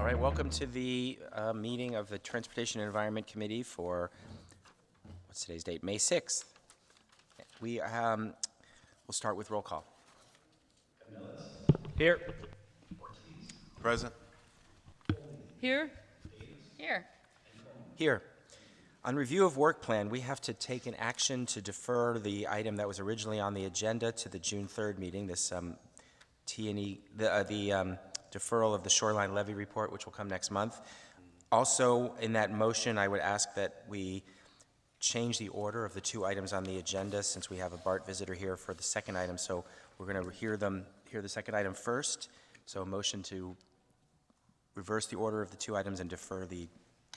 All right, welcome to the meeting of the Transportation and Environment Committee for, what's today's date? May 6th. We'll start with roll call. Here. Present. Here? Here. Here. On review of work plan, we have to take an action to defer the item that was originally on the agenda to the June 3rd meeting, this deferral of the shoreline levy report, which will come next month. Also, in that motion, I would ask that we change the order of the two items on the agenda, since we have a BART visitor here for the second item. So we're going to hear the second item first. So a motion to reverse the order of the two items and defer the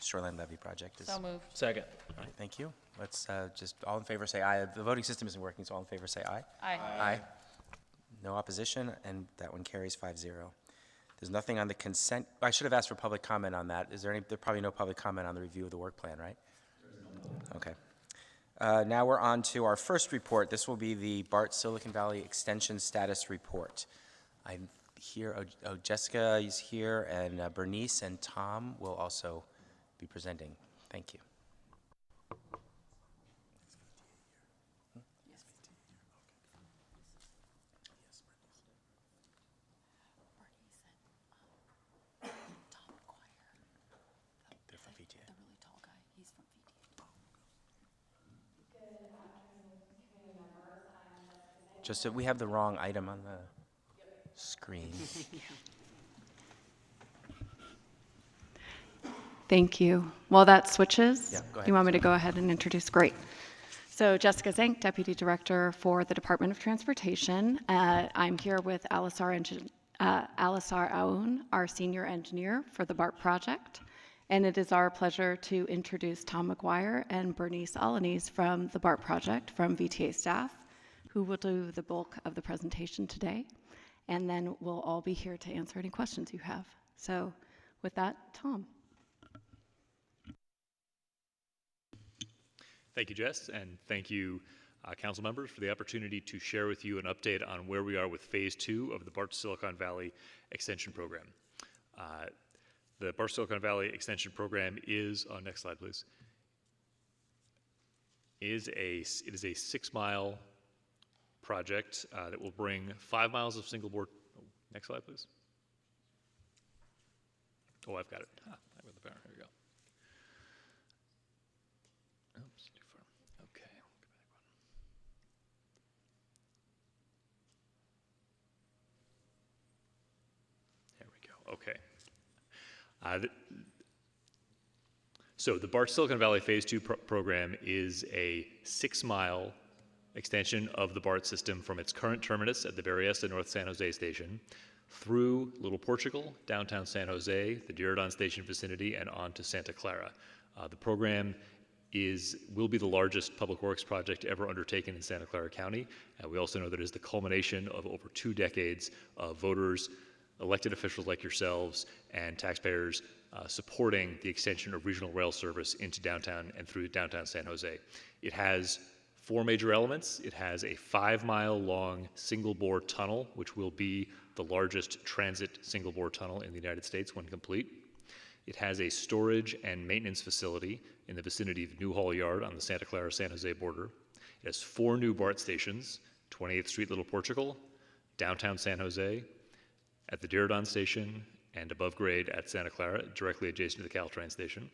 shoreline levy project. So moved. Second. All right, thank you. Let's just, all in favor say aye. The voting system isn't working, so all in favor say aye. Aye. Aye. No opposition, and that one carries 5-0. There's nothing on the consent. I should have asked for public comment on that. Is there any? There's probably no public comment on the review of the work plan, right? Okay. Now we're on to our first report. This will be the BART Silicon Valley Extension Status Report. I'm here. Jessica is here, and Bernice and Tom will also be presenting. Thank you. Just that we have the wrong item on the screen. Thank you. While that switches, Yeah, go ahead. you want me to go ahead and introduce? Great. So Jessica Zank, Deputy Director for the Department of Transportation. I'm here with Alisar Aoun, our Senior Engineer for the BART project. And it is our pleasure to introduce Tom McGuire and Bernice Alanis from the BART project from VTA staff, who will do the bulk of the presentation today. And then we'll all be here to answer any questions you have. So with that, Tom. Thank you, Jess, and thank you, council members, for the opportunity to share with you an update on where we are with phase 2 of the BART Silicon Valley Extension Program. The BART Silicon Valley Extension Program is, next slide, please, it is a 6-mile project that will bring 5 miles of single board. Next slide, please. Oh, I've got it. I got the power. Here we go. Oops, too far. Okay. There we go. Okay. So the BART Silicon Valley Phase 2 program is a 6-mile extension of the BART system from its current terminus at the Berryessa North San Jose station through Little Portugal, downtown San Jose, the Diridon station vicinity, and on to Santa Clara. The program will be the largest public works project ever undertaken in Santa Clara County. We also know that it is the culmination of over 2 decades of voters, elected officials like yourselves, and taxpayers supporting the extension of regional rail service into downtown and through downtown San Jose. It has 4 major elements. It has a 5-mile long single-bore tunnel, which will be the largest transit single-bore tunnel in the United States when complete. It has a storage and maintenance facility in the vicinity of Newhall Yard on the Santa Clara-San Jose border. It has 4 new BART stations, 28th Street, Little Portugal, downtown San Jose, at the Diridon station, and above grade at Santa Clara, directly adjacent to the Caltrain station.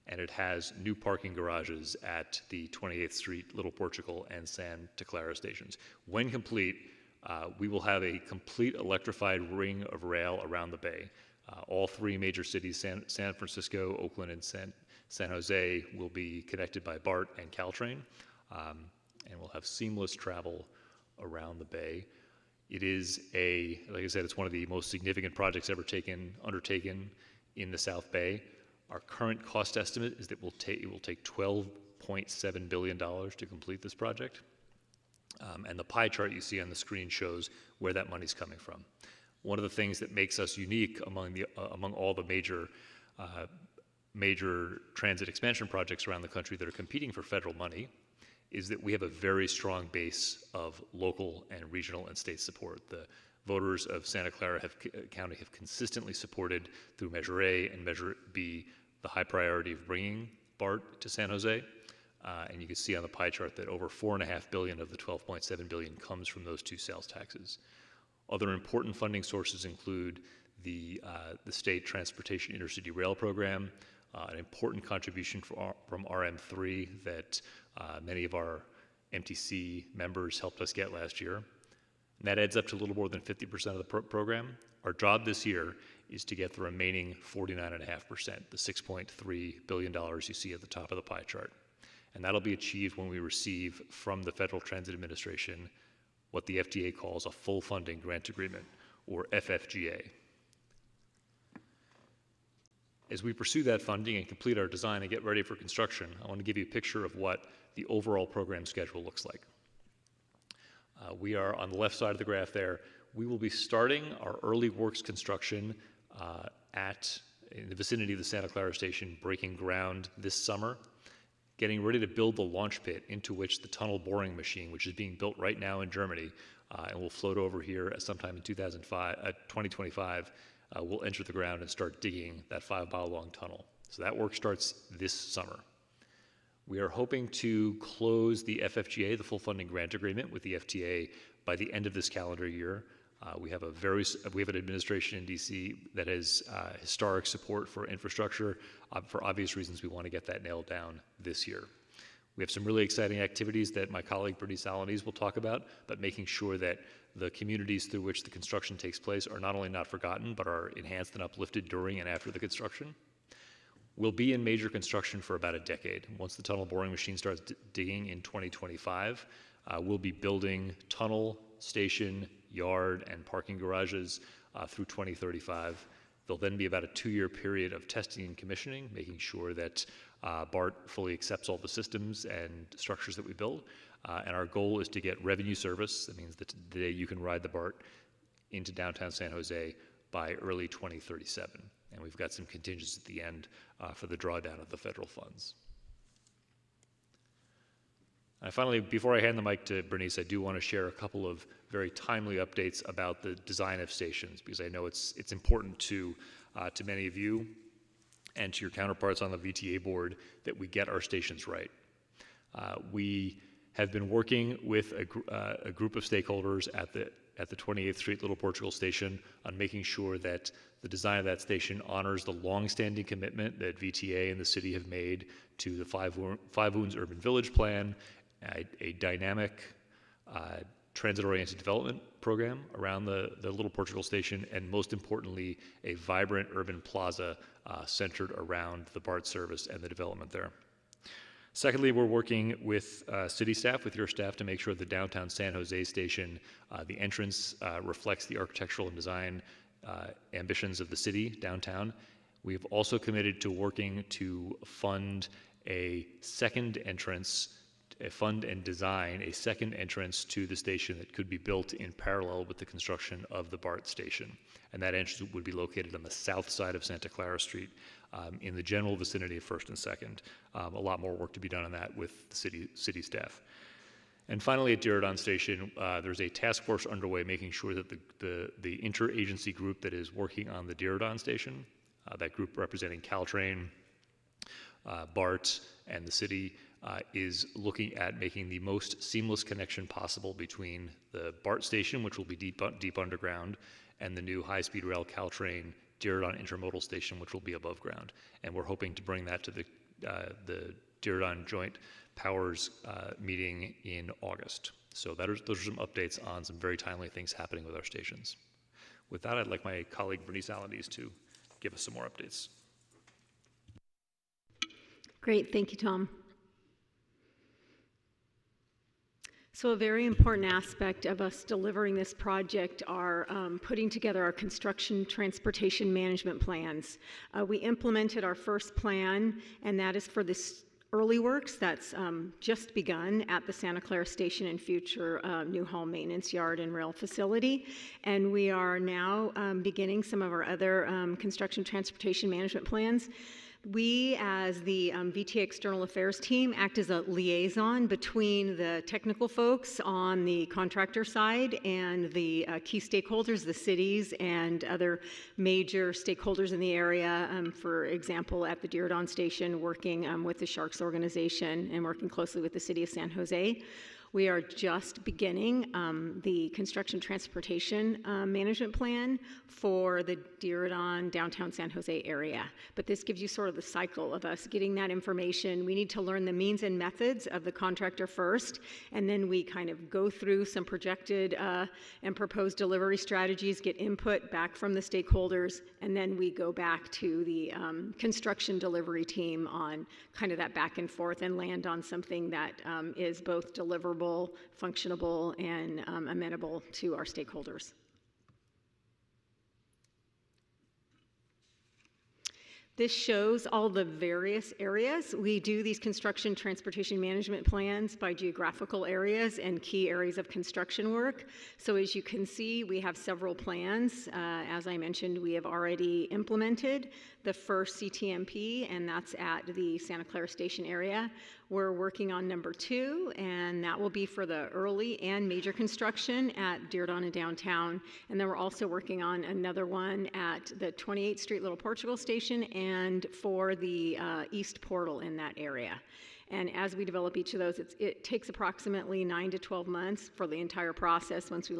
And it has new parking garages at the 28th Street, Little Portugal, and Santa Clara stations. When complete, we will have a complete electrified ring of rail around the bay. All 3 major cities, San Francisco, Oakland, and San Jose, will be connected by BART and Caltrain, and we'll have seamless travel around the bay. It is like I said, it's one of the most significant projects ever undertaken in the South Bay. Our current cost estimate is that it will take $12.7 billion to complete this project. And the pie chart you see on the screen shows where that money's coming from. One of the things that makes us unique among all the major transit expansion projects around the country that are competing for federal money is that we have a very strong base of local and regional and state support. The Voters of Santa Clara County have consistently supported through Measure A and Measure B the high priority of bringing BART to San Jose. And you can see on the pie chart that over $4.5 billion of the $12.7 billion comes from those two sales taxes. Other important funding sources include the state transportation intercity rail program, an important contribution from RM3 that many of our MTC members helped us get last year. And that adds up to a little more than 50% of the program. Our job this year is to get the remaining 49.5%, the $6.3 billion you see at the top of the pie chart. And that'll be achieved when we receive from the Federal Transit Administration what the FTA calls a full funding grant agreement, or FFGA. As we pursue that funding and complete our design and get ready for construction, I want to give you a picture of what the overall program schedule looks like. We are on the left side of the graph there. We will be starting our early works construction in the vicinity of the Santa Clara station, breaking ground this summer, getting ready to build the launch pit into which the tunnel boring machine, which is being built right now in Germany, and will float over here at sometime in 2025, will enter the ground and start digging that 5-mile-long tunnel. So that work starts this summer. We are hoping to close the FFGA, the full funding grant agreement, with the FTA by the end of this calendar year. We have an administration in DC that has historic support for infrastructure. For obvious reasons, we want to get that nailed down this year. We have some really exciting activities that my colleague Bernice Alanis will talk about, but making sure that the communities through which the construction takes place are not only not forgotten, but are enhanced and uplifted during and after the construction. We'll be in major construction for about a decade. Once the tunnel boring machine starts digging in 2025, we'll be building tunnel, station, yard, and parking garages through 2035. There'll then be about a 2-year period of testing and commissioning, making sure that BART fully accepts all the systems and structures that we build. And our goal is to get revenue service. That means that today you can ride the BART into downtown San Jose by early 2037. And we've got some contingents at the end for the drawdown of the federal funds. And finally, before I hand the mic to Bernice, I do want to share a couple of very timely updates about the design of stations, because I know it's important to many of you and to your counterparts on the VTA board that we get our stations right. We have been working with a group of stakeholders at the 28th Street Little Portugal station on making sure that the design of that station honors the long-standing commitment that VTA and the city have made to the Five Wounds Urban Village Plan, a dynamic transit-oriented development program around the Little Portugal station, and most importantly, a vibrant urban plaza centered around the BART service and the development there. Secondly, we're working with city staff, with your staff, to make sure the downtown San Jose station, the entrance reflects the architectural and design ambitions of the city downtown. We've also committed to working to fund a second entrance, fund and design a second entrance to the station that could be built in parallel with the construction of the BART station. And that entrance would be located on the south side of Santa Clara Street, in the general vicinity of 1st and 2nd. A lot more work to be done on that with the city staff. And finally, at Diridon Station, there's a task force underway making sure that the interagency group that is working on the Diridon Station, that group representing Caltrain, BART, and the city, is looking at making the most seamless connection possible between the BART station, which will be deep underground, and the new high-speed rail Caltrain Diridon Intermodal Station, which will be above ground. And we're hoping to bring that to the Diridon Joint Powers meeting in August. So those are some updates on some very timely things happening with our stations. With that, I'd like my colleague Bernice Alanis to give us some more updates. Great, thank you, Tom. So a very important aspect of us delivering this project are putting together our construction transportation management plans. We implemented our first plan, and that is for this early works that's just begun at the Santa Clara Station and future new hall maintenance yard and rail facility. And we are now beginning some of our other construction transportation management plans. We, as the VTA External Affairs team, act as a liaison between the technical folks on the contractor side and the key stakeholders, the cities and other major stakeholders in the area. For example, at the Diridon Station, working with the Sharks organization and working closely with the city of San Jose. We are just beginning the construction transportation management plan for the Diridon downtown San Jose area. But this gives you sort of the cycle of us getting that information. We need to learn the means and methods of the contractor first, and then we kind of go through some projected and proposed delivery strategies, get input back from the stakeholders, and then we go back to the construction delivery team on kind of that back and forth and land on something that is both deliverable, functionable, and amenable to our stakeholders. This shows all the various areas. We do these construction transportation management plans by geographical areas and key areas of construction work. So as you can see, we have several plans. As I mentioned, we have already implemented the first CTMP, and that's at the Santa Clara Station area. We're working on number 2, and that will be for the early and major construction at Diridon and downtown. And then we're also working on another one at the 28th Street Little Portugal Station and for the East Portal in that area. And as we develop each of those, it takes approximately 9 to 12 months for the entire process. Once we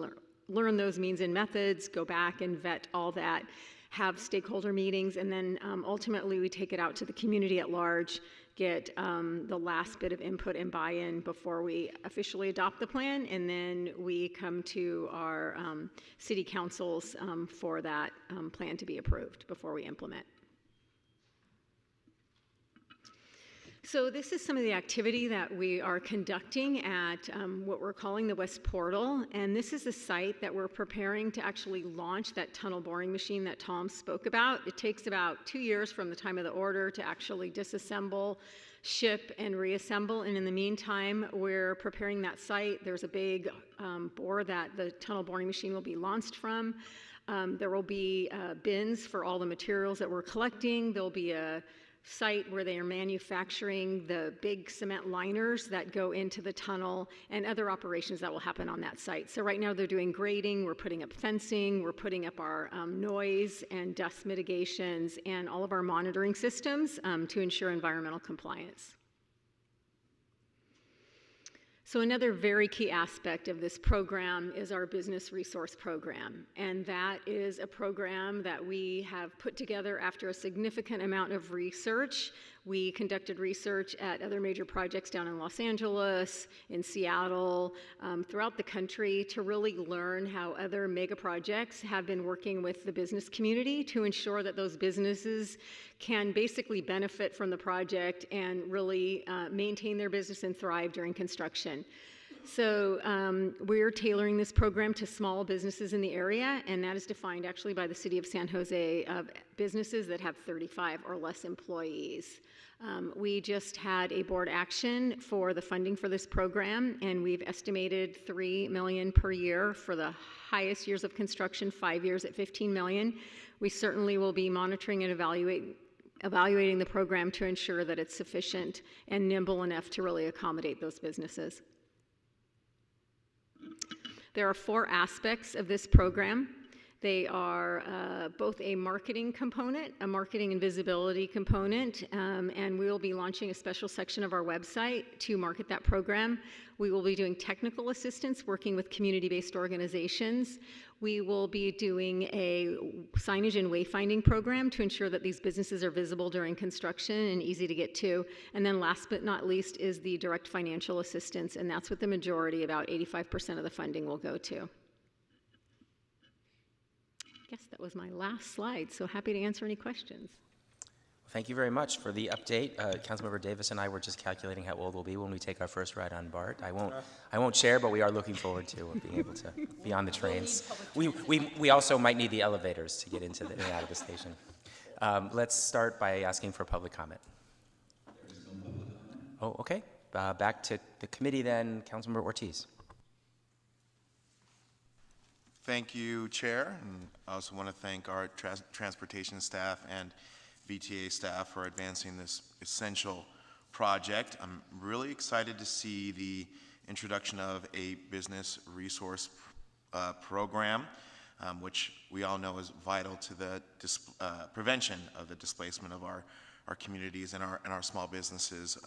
learn those means and methods, go back and vet all that, have stakeholder meetings, and then ultimately we take it out to the community at large, get the last bit of input and buy-in before we officially adopt the plan, and then we come to our city councils for that plan to be approved before we implement. So this is some of the activity that we are conducting at what we're calling the West Portal, and this is a site that we're preparing to actually launch that tunnel boring machine that Tom spoke about. It takes about 2 years from the time of the order to actually disassemble, ship, and reassemble, and in the meantime, we're preparing that site. There's a big bore that the tunnel boring machine will be launched from. There will be bins for all the materials that we're collecting. There'll be a site where they are manufacturing the big cement liners that go into the tunnel and other operations that will happen on that site. So right now they're doing grading, we're putting up fencing, we're putting up our noise and dust mitigations and all of our monitoring systems to ensure environmental compliance. So another very key aspect of this program is our business resource program, and that is a program that we have put together after a significant amount of research. We conducted research at other major projects down in Los Angeles, in Seattle, throughout the country to really learn how other mega projects have been working with the business community to ensure that those businesses can basically benefit from the project and really maintain their business and thrive during construction. So we're tailoring this program to small businesses in the area, and that is defined actually by the city of San Jose of businesses that have 35 or less employees. We just had a board action for the funding for this program, and we've estimated $3 million per year for the highest years of construction, 5 years at $15 million. We certainly will be monitoring and evaluating the program to ensure that it's sufficient and nimble enough to really accommodate those businesses. There are 4 aspects of this program. They are both a marketing component, a marketing and visibility component, and we will be launching a special section of our website to market that program. We will be doing technical assistance, working with community-based organizations. We will be doing a signage and wayfinding program to ensure that these businesses are visible during construction and easy to get to. And then last but not least is the direct financial assistance, and that's what the majority, about 85% of the funding will go to. I guess that was my last slide, so happy to answer any questions. Thank you very much for the update. Councilmember Davis and I were just calculating how old we'll be when we take our first ride on BART. I won't share, but we are looking forward to being able to be on the trains. We also might need the elevators to get into and out of the station. Let's start by asking for public comment. Oh, okay. Back to the committee then. Councilmember Ortiz. Thank you, Chair, and I also want to thank our transportation staff and VTA staff for advancing this essential project. I'm really excited to see the introduction of a business resource program, which we all know is vital to the prevention of the displacement of our communities and our small businesses,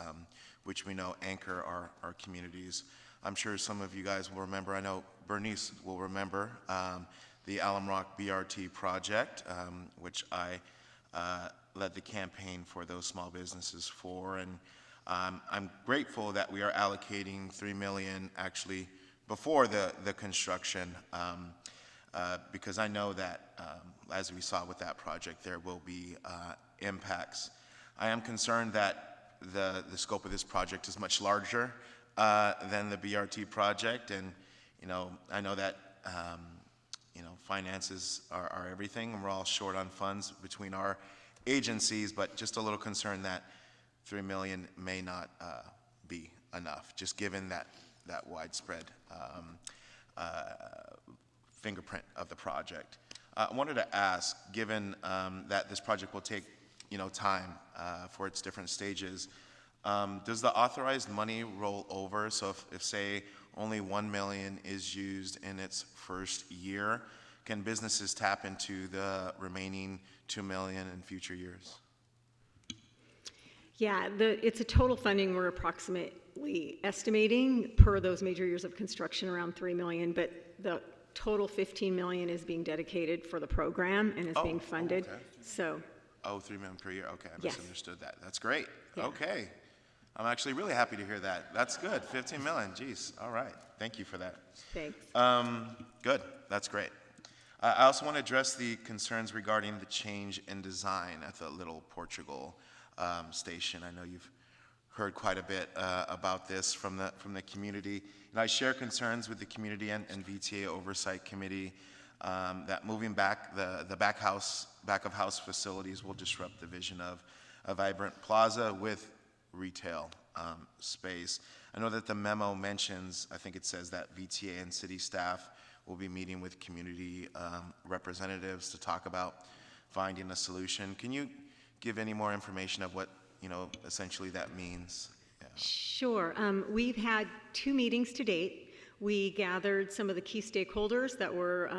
which we know anchor our communities. I'm sure some of you guys will remember, I know Bernice will remember, the Alum Rock BRT project, which I led the campaign for those small businesses for, and I'm grateful that we are allocating $3 million actually before the construction, because I know that, as we saw with that project, there will be impacts. I am concerned that the scope of this project is much larger than the BRT project, and I know that finances are everything, and we're all short on funds between our agencies, but just a little concerned that $3 million may not be enough, just given that widespread fingerprint of the project. I wanted to ask, given that this project will take time for its different stages, does the authorized money roll over? So if say only $1 million is used in its first year, can businesses tap into the remaining $2 million in future years? Yeah, it's a total funding we're approximately estimating per those major years of construction around $3 million, but the total $15 million is being dedicated for the program and is being funded. Okay. So. Oh, $3 million per year. Okay, I Yes. misunderstood that. That's great. Yeah. Okay, I'm actually really happy to hear that. That's good. 15 million. Geez. All right. Thank you for that. Thanks. Good. That's great. I also want to address the concerns regarding the change in design at the Little Portugal station. I know you've heard quite a bit about this from the community, and I share concerns with the community and VTA Oversight Committee that moving back the back of house facilities will disrupt the vision of a vibrant plaza with retail space. I know that the memo mentions, I think it says that VTA and city staff will be meeting with community representatives to talk about finding a solution. Can you give any more information of what essentially that means? Yeah. Sure. We've had 2 meetings to date. We gathered some of the key stakeholders that were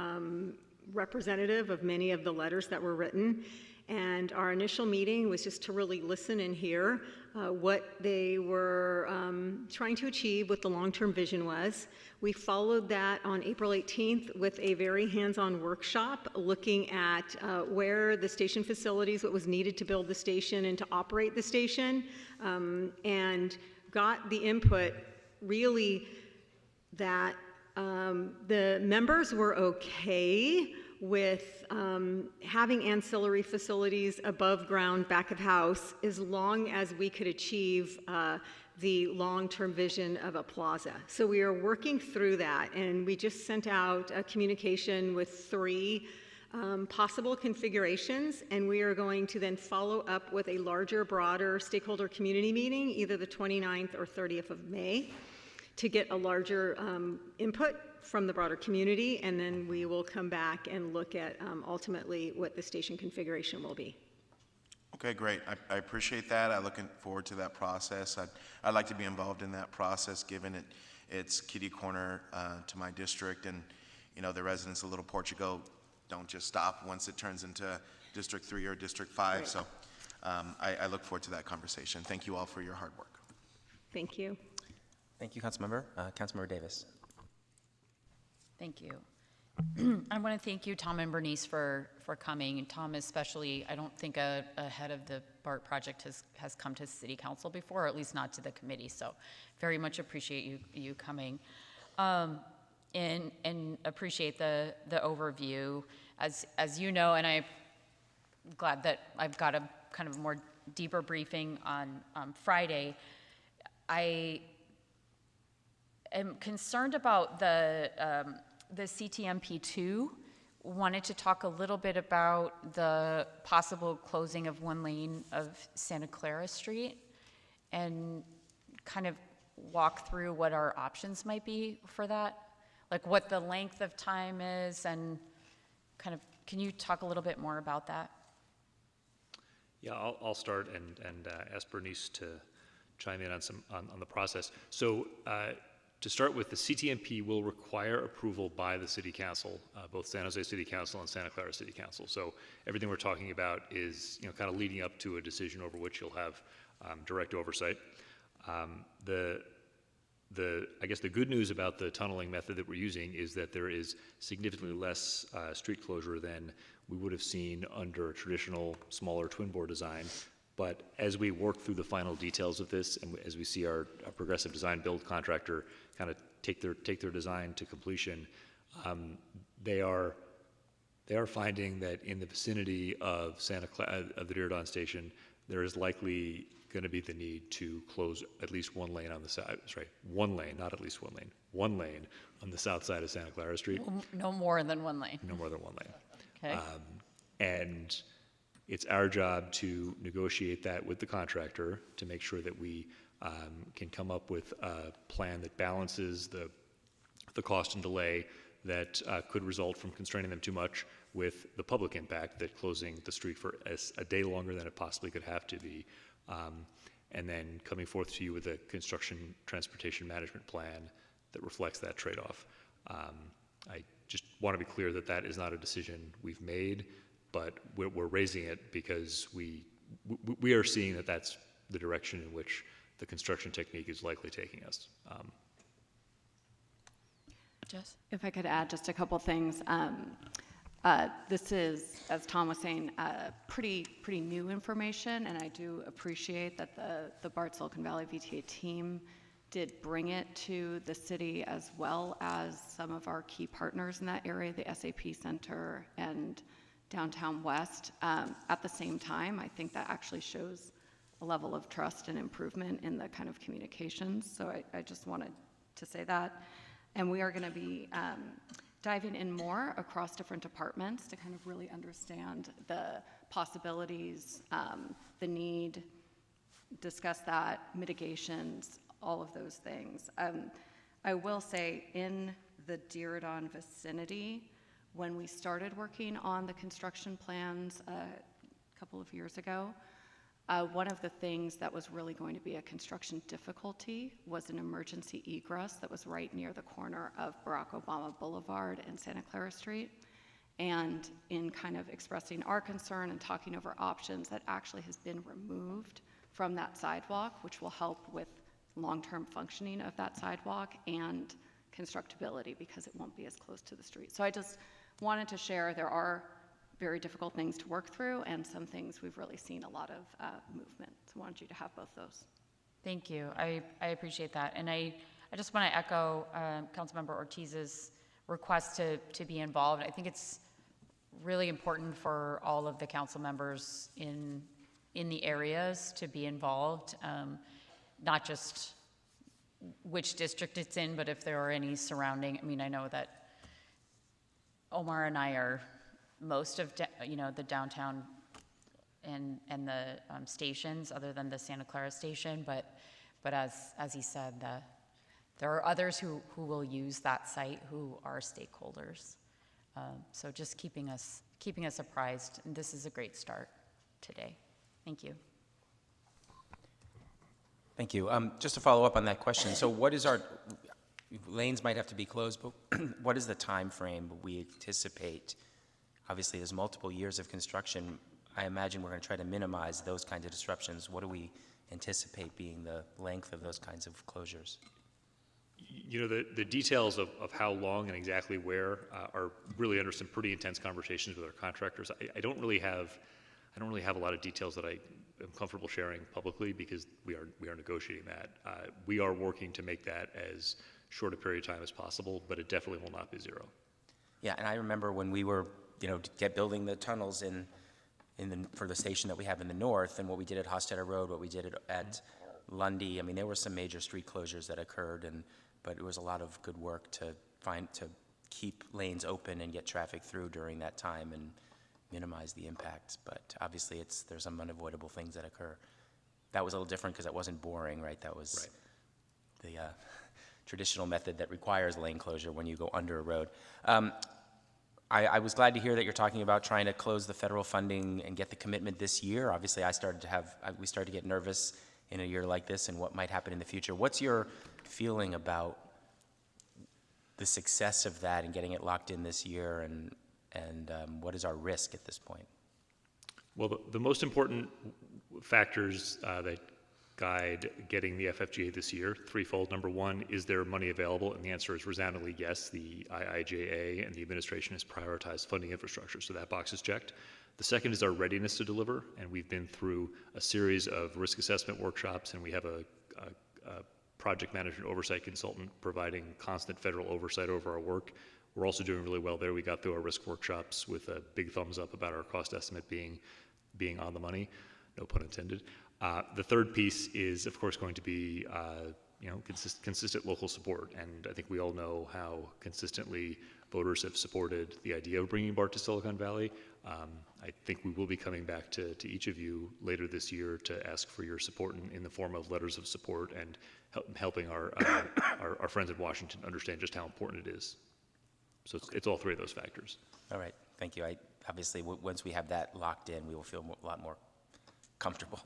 representative of many of the letters that were written. And our initial meeting was just to really listen and hear what they were trying to achieve, what the long-term vision was. We followed that on April 18th with a very hands-on workshop looking at where the station facilities, what was needed to build the station and to operate the station, and got the input really that the members were okay with having ancillary facilities above ground, back of house, as long as we could achieve the long-term vision of a plaza. So we are working through that, and we just sent out a communication with 3 possible configurations, and we are going to then follow up with a larger, broader stakeholder community meeting, either the 29th or 30th of May, to get a larger input from the broader community, and then we will come back and look at ultimately what the station configuration will be. Okay, great. I appreciate that. I'm looking forward to that process. I'd like to be involved in that process, given it's kitty corner to my district, and the residents of Little Portugal don't just stop once it turns into District 3 or District 5. Right. So I look forward to that conversation. Thank you all for your hard work. Thank you. Thank you, Councilmember. Councilmember Davis. Thank you. I want to thank you, Tom and Bernice, for coming. And Tom, especially, I don't think a head of the BART project has come to City Council before, or at least not to the committee. So very much appreciate you coming. And appreciate the overview. As you know, and I'm glad that I've got a kind of more deeper briefing on Friday, I am concerned about the CTMP2. Wanted to talk a little bit about the possible closing of 1 lane of Santa Clara Street and kind of walk through what our options might be for that, like what the length of time is, and kind of, can you talk a little bit more about that? Yeah, I'll start and ask Bernice to chime in on on the process. So to start with, the CTMP will require approval by the City Council, both San Jose City Council and Santa Clara City Council. So everything we're talking about is kind of leading up to a decision over which you'll have direct oversight. I guess the good news about the tunneling method that we're using is that there is significantly less street closure than we would have seen under a traditional smaller twin bore design. But as we work through the final details of this, and as we see our progressive design build contractor kind of take their design to completion, they are finding that in the vicinity of of the Diridon station, there is likely going to be the need to close at least one lane on the side. Sorry, one lane, not at least one lane. One lane on the south side of Santa Clara Street. No more than one lane. No more than one lane. Okay. And it's our job to negotiate that with the contractor to make sure that we can come up with a plan that balances the cost and delay that could result from constraining them too much with the public impact that closing the street for a day longer than it possibly could have to be, and then coming forth to you with a construction transportation management plan that reflects that trade-off. I just want to be clear that that is not a decision we've made, but we're raising it because we are seeing that that's the direction in which the construction technique is likely taking us. Jess? If I could add just a couple things. This is, as Tom was saying, pretty new information, and I do appreciate that the BART Silicon Valley VTA team did bring it to the city, as well as some of our key partners in that area, the SAP Center and Downtown West. At the same time, I think that actually shows a level of trust and improvement in the kind of communications. So I just wanted to say that. And we are going to be diving in more across different departments to kind of really understand the possibilities, the need, discuss that, mitigations, all of those things. I will say in the Diridon vicinity, when we started working on the construction plans a couple of years ago, one of the things that was really going to be a construction difficulty was an emergency egress that was right near the corner of Barack Obama Boulevard and Santa Clara Street. And in kind of expressing our concern and talking over options, that actually has been removed from that sidewalk, which will help with long-term functioning of that sidewalk and constructability because it won't be as close to the street. So I just wanted to share there are very difficult things to work through and some things we've really seen a lot of movement. So I wanted you to have both those. Thank you. I appreciate that. And I just want to echo Councilmember Ortiz's request to be involved. I think it's really important for all of the council members in the areas to be involved, not just which district it's in, but if there are any surrounding. I mean, I know that Omar and I are most of the downtown and the stations, other than the Santa Clara station, but as he said, there are others who will use that site who are stakeholders. So just keeping us apprised, and this is a great start today. Thank you. Thank you. Just to follow up on that question, so what is lanes might have to be closed, but what is the time frame we anticipate? Obviously, there's multiple years of construction. I imagine we're going to try to minimize those kinds of disruptions. What do we anticipate being the length of those kinds of closures? You know, the details of how long and exactly where are really under some pretty intense conversations with our contractors. I don't really have a lot of details that I am comfortable sharing publicly because we are negotiating that. We are working to make that as short a period of time as possible, but it definitely will not be zero. Yeah, and I remember when we were building the tunnels for the station that we have in the north, and what we did at Hofstadter Road, what we did at Lundy. I mean, there were some major street closures that occurred, but it was a lot of good work to keep lanes open and get traffic through during that time and minimize the impacts. But obviously, there's some unavoidable things that occur. That was a little different because that wasn't boring, right? That was the traditional method that requires lane closure when you go under a road. I was glad to hear that you're talking about trying to close the federal funding and get the commitment this year. Obviously, we started to get nervous in a year like this and what might happen in the future. What's your feeling about the success of that and getting it locked in this year, and what is our risk at this point? Well, the most important factors that guide getting the FFGA this year, threefold. Number one, is there money available? And the answer is resoundingly yes. The IIJA and the administration has prioritized funding infrastructure, so that box is checked. The second is our readiness to deliver, and we've been through a series of risk assessment workshops, and we have a project management oversight consultant providing constant federal oversight over our work. We're also doing really well there. We got through our risk workshops with a big thumbs up about our cost estimate being on the money, no pun intended. The third piece is, of course, going to be consistent local support, and I think we all know how consistently voters have supported the idea of bringing BART to Silicon Valley. I think we will be coming back to each of you later this year to ask for your support in the form of letters of support and helping our friends in Washington understand just how important it is. So it's all three of those factors. All right, thank you. Obviously, once we have that locked in, we will feel a lot more comfortable.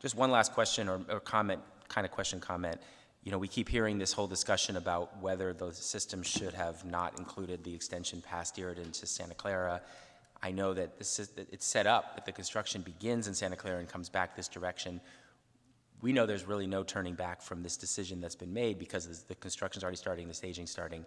Just one last question or comment, kind of question comment. You know, we keep hearing this whole discussion about whether those systems should have not included the extension past Iridan to Santa Clara. I know that it's set up that the construction begins in Santa Clara and comes back this direction. We know there's really no turning back from this decision that's been made because the construction's already starting, the staging's starting.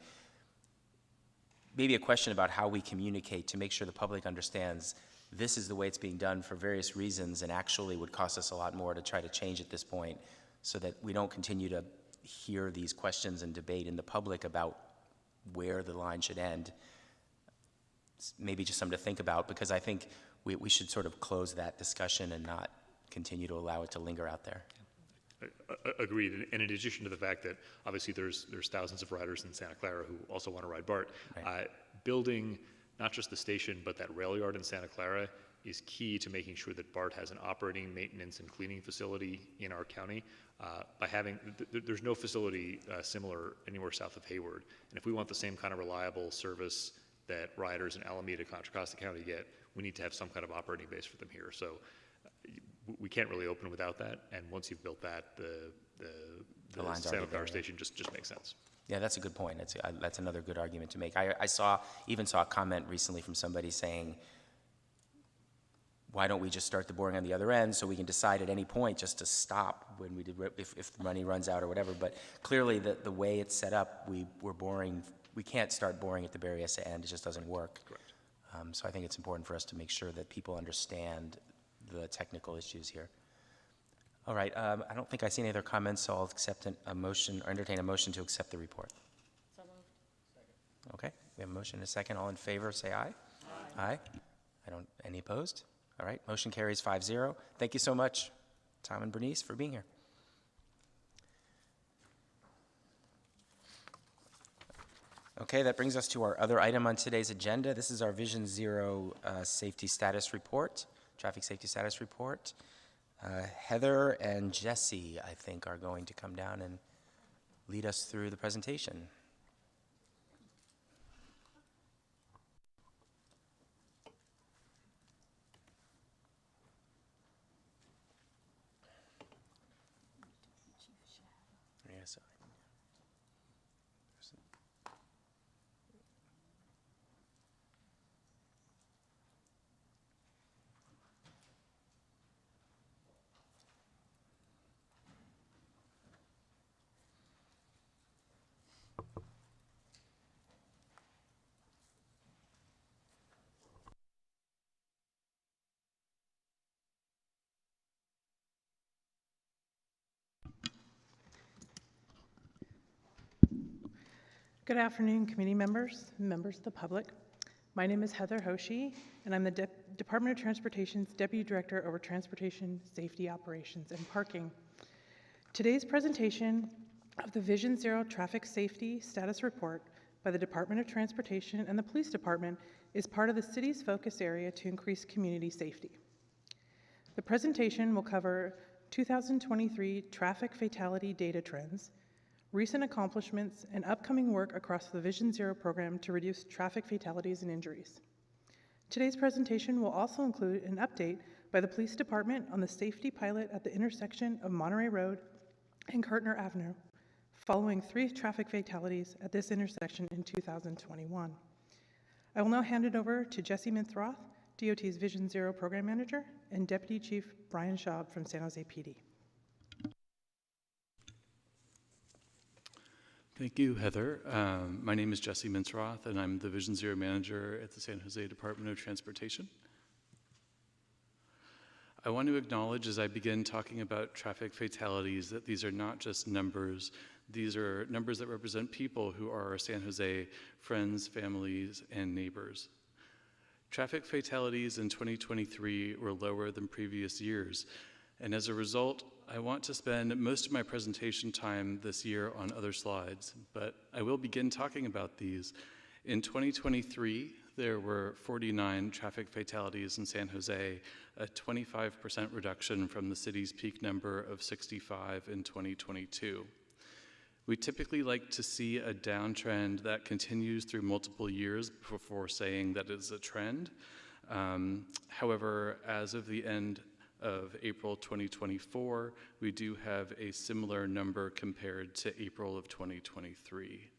Maybe a question about how we communicate to make sure the public understands this is the way it's being done for various reasons and actually would cost us a lot more to try to change at this point so that we don't continue to hear these questions and debate in the public about where the line should end. Maybe just something to think about, because I think we should sort of close that discussion and not continue to allow it to linger out there. Agreed. And in addition to the fact that obviously there's thousands of riders in Santa Clara who also want to ride BART, right. Building not just the station but that rail yard in Santa Clara is key to making sure that BART has an operating, maintenance, and cleaning facility in our county. By having, there's no facility similar anywhere south of Hayward, and if we want the same kind of reliable service that riders in Alameda, Contra Costa County get, we need to have some kind of operating base for them here. So we can't really open without that, and once you've built that, the Santa Clara station just makes sense. Yeah, that's a good point. That's another good argument to make. I even saw a comment recently from somebody saying, why don't we just start the boring on the other end so we can decide at any point just to stop when we did, if the money runs out or whatever. But clearly the way it's set up, we're boring. We can't start boring at the Berryessa end. It just doesn't work. Correct. So I think it's important for us to make sure that people understand the technical issues here. All right, I don't think I see any other comments, so I'll accept a motion or entertain a motion to accept the report. So moved. Second. Okay, we have a motion and a second. All in favor, say aye. Aye. Aye. Any opposed? All right, motion carries 5-0. Thank you so much, Tom and Bernice, for being here. Okay, that brings us to our other item on today's agenda. This is our Vision Zero safety status report, traffic safety status report. Heather and Jesse, I think, are going to come down and lead us through the presentation. Yes. Good afternoon, committee members and members of the public. My name is Heather Hoshi, and I'm the Department of Transportation's Deputy Director over Transportation, Safety Operations, and Parking. Today's presentation of the Vision Zero Traffic Safety Status Report by the Department of Transportation and the Police Department is part of the city's focus area to increase community safety. The presentation will cover 2023 traffic fatality data trends, recent accomplishments, and upcoming work across the Vision Zero program to reduce traffic fatalities and injuries. Today's presentation will also include an update by the Police Department on the safety pilot at the intersection of Monterey Road and Kirtner Avenue, following 3 traffic fatalities at this intersection in 2021. I will now hand it over to Jesse Minthroth, DOT's Vision Zero Program Manager, and Deputy Chief Brian Schaub from San Jose PD. Thank you, Heather. My name is Jesse Minthroth, and I'm the Vision Zero Manager at the San Jose Department of Transportation. I want to acknowledge as I begin talking about traffic fatalities that these are not just numbers. These are numbers that represent people who are our San Jose friends, families, and neighbors. Traffic fatalities in 2023 were lower than previous years, and as a result, I want to spend most of my presentation time this year on other slides, but I will begin talking about these. In 2023, there were 49 traffic fatalities in San Jose, a 25% reduction from the city's peak number of 65 in 2022. We typically like to see a downtrend that continues through multiple years before saying that it's a trend. However, as of the end of April 2024, we do have a similar number compared to April of 2023.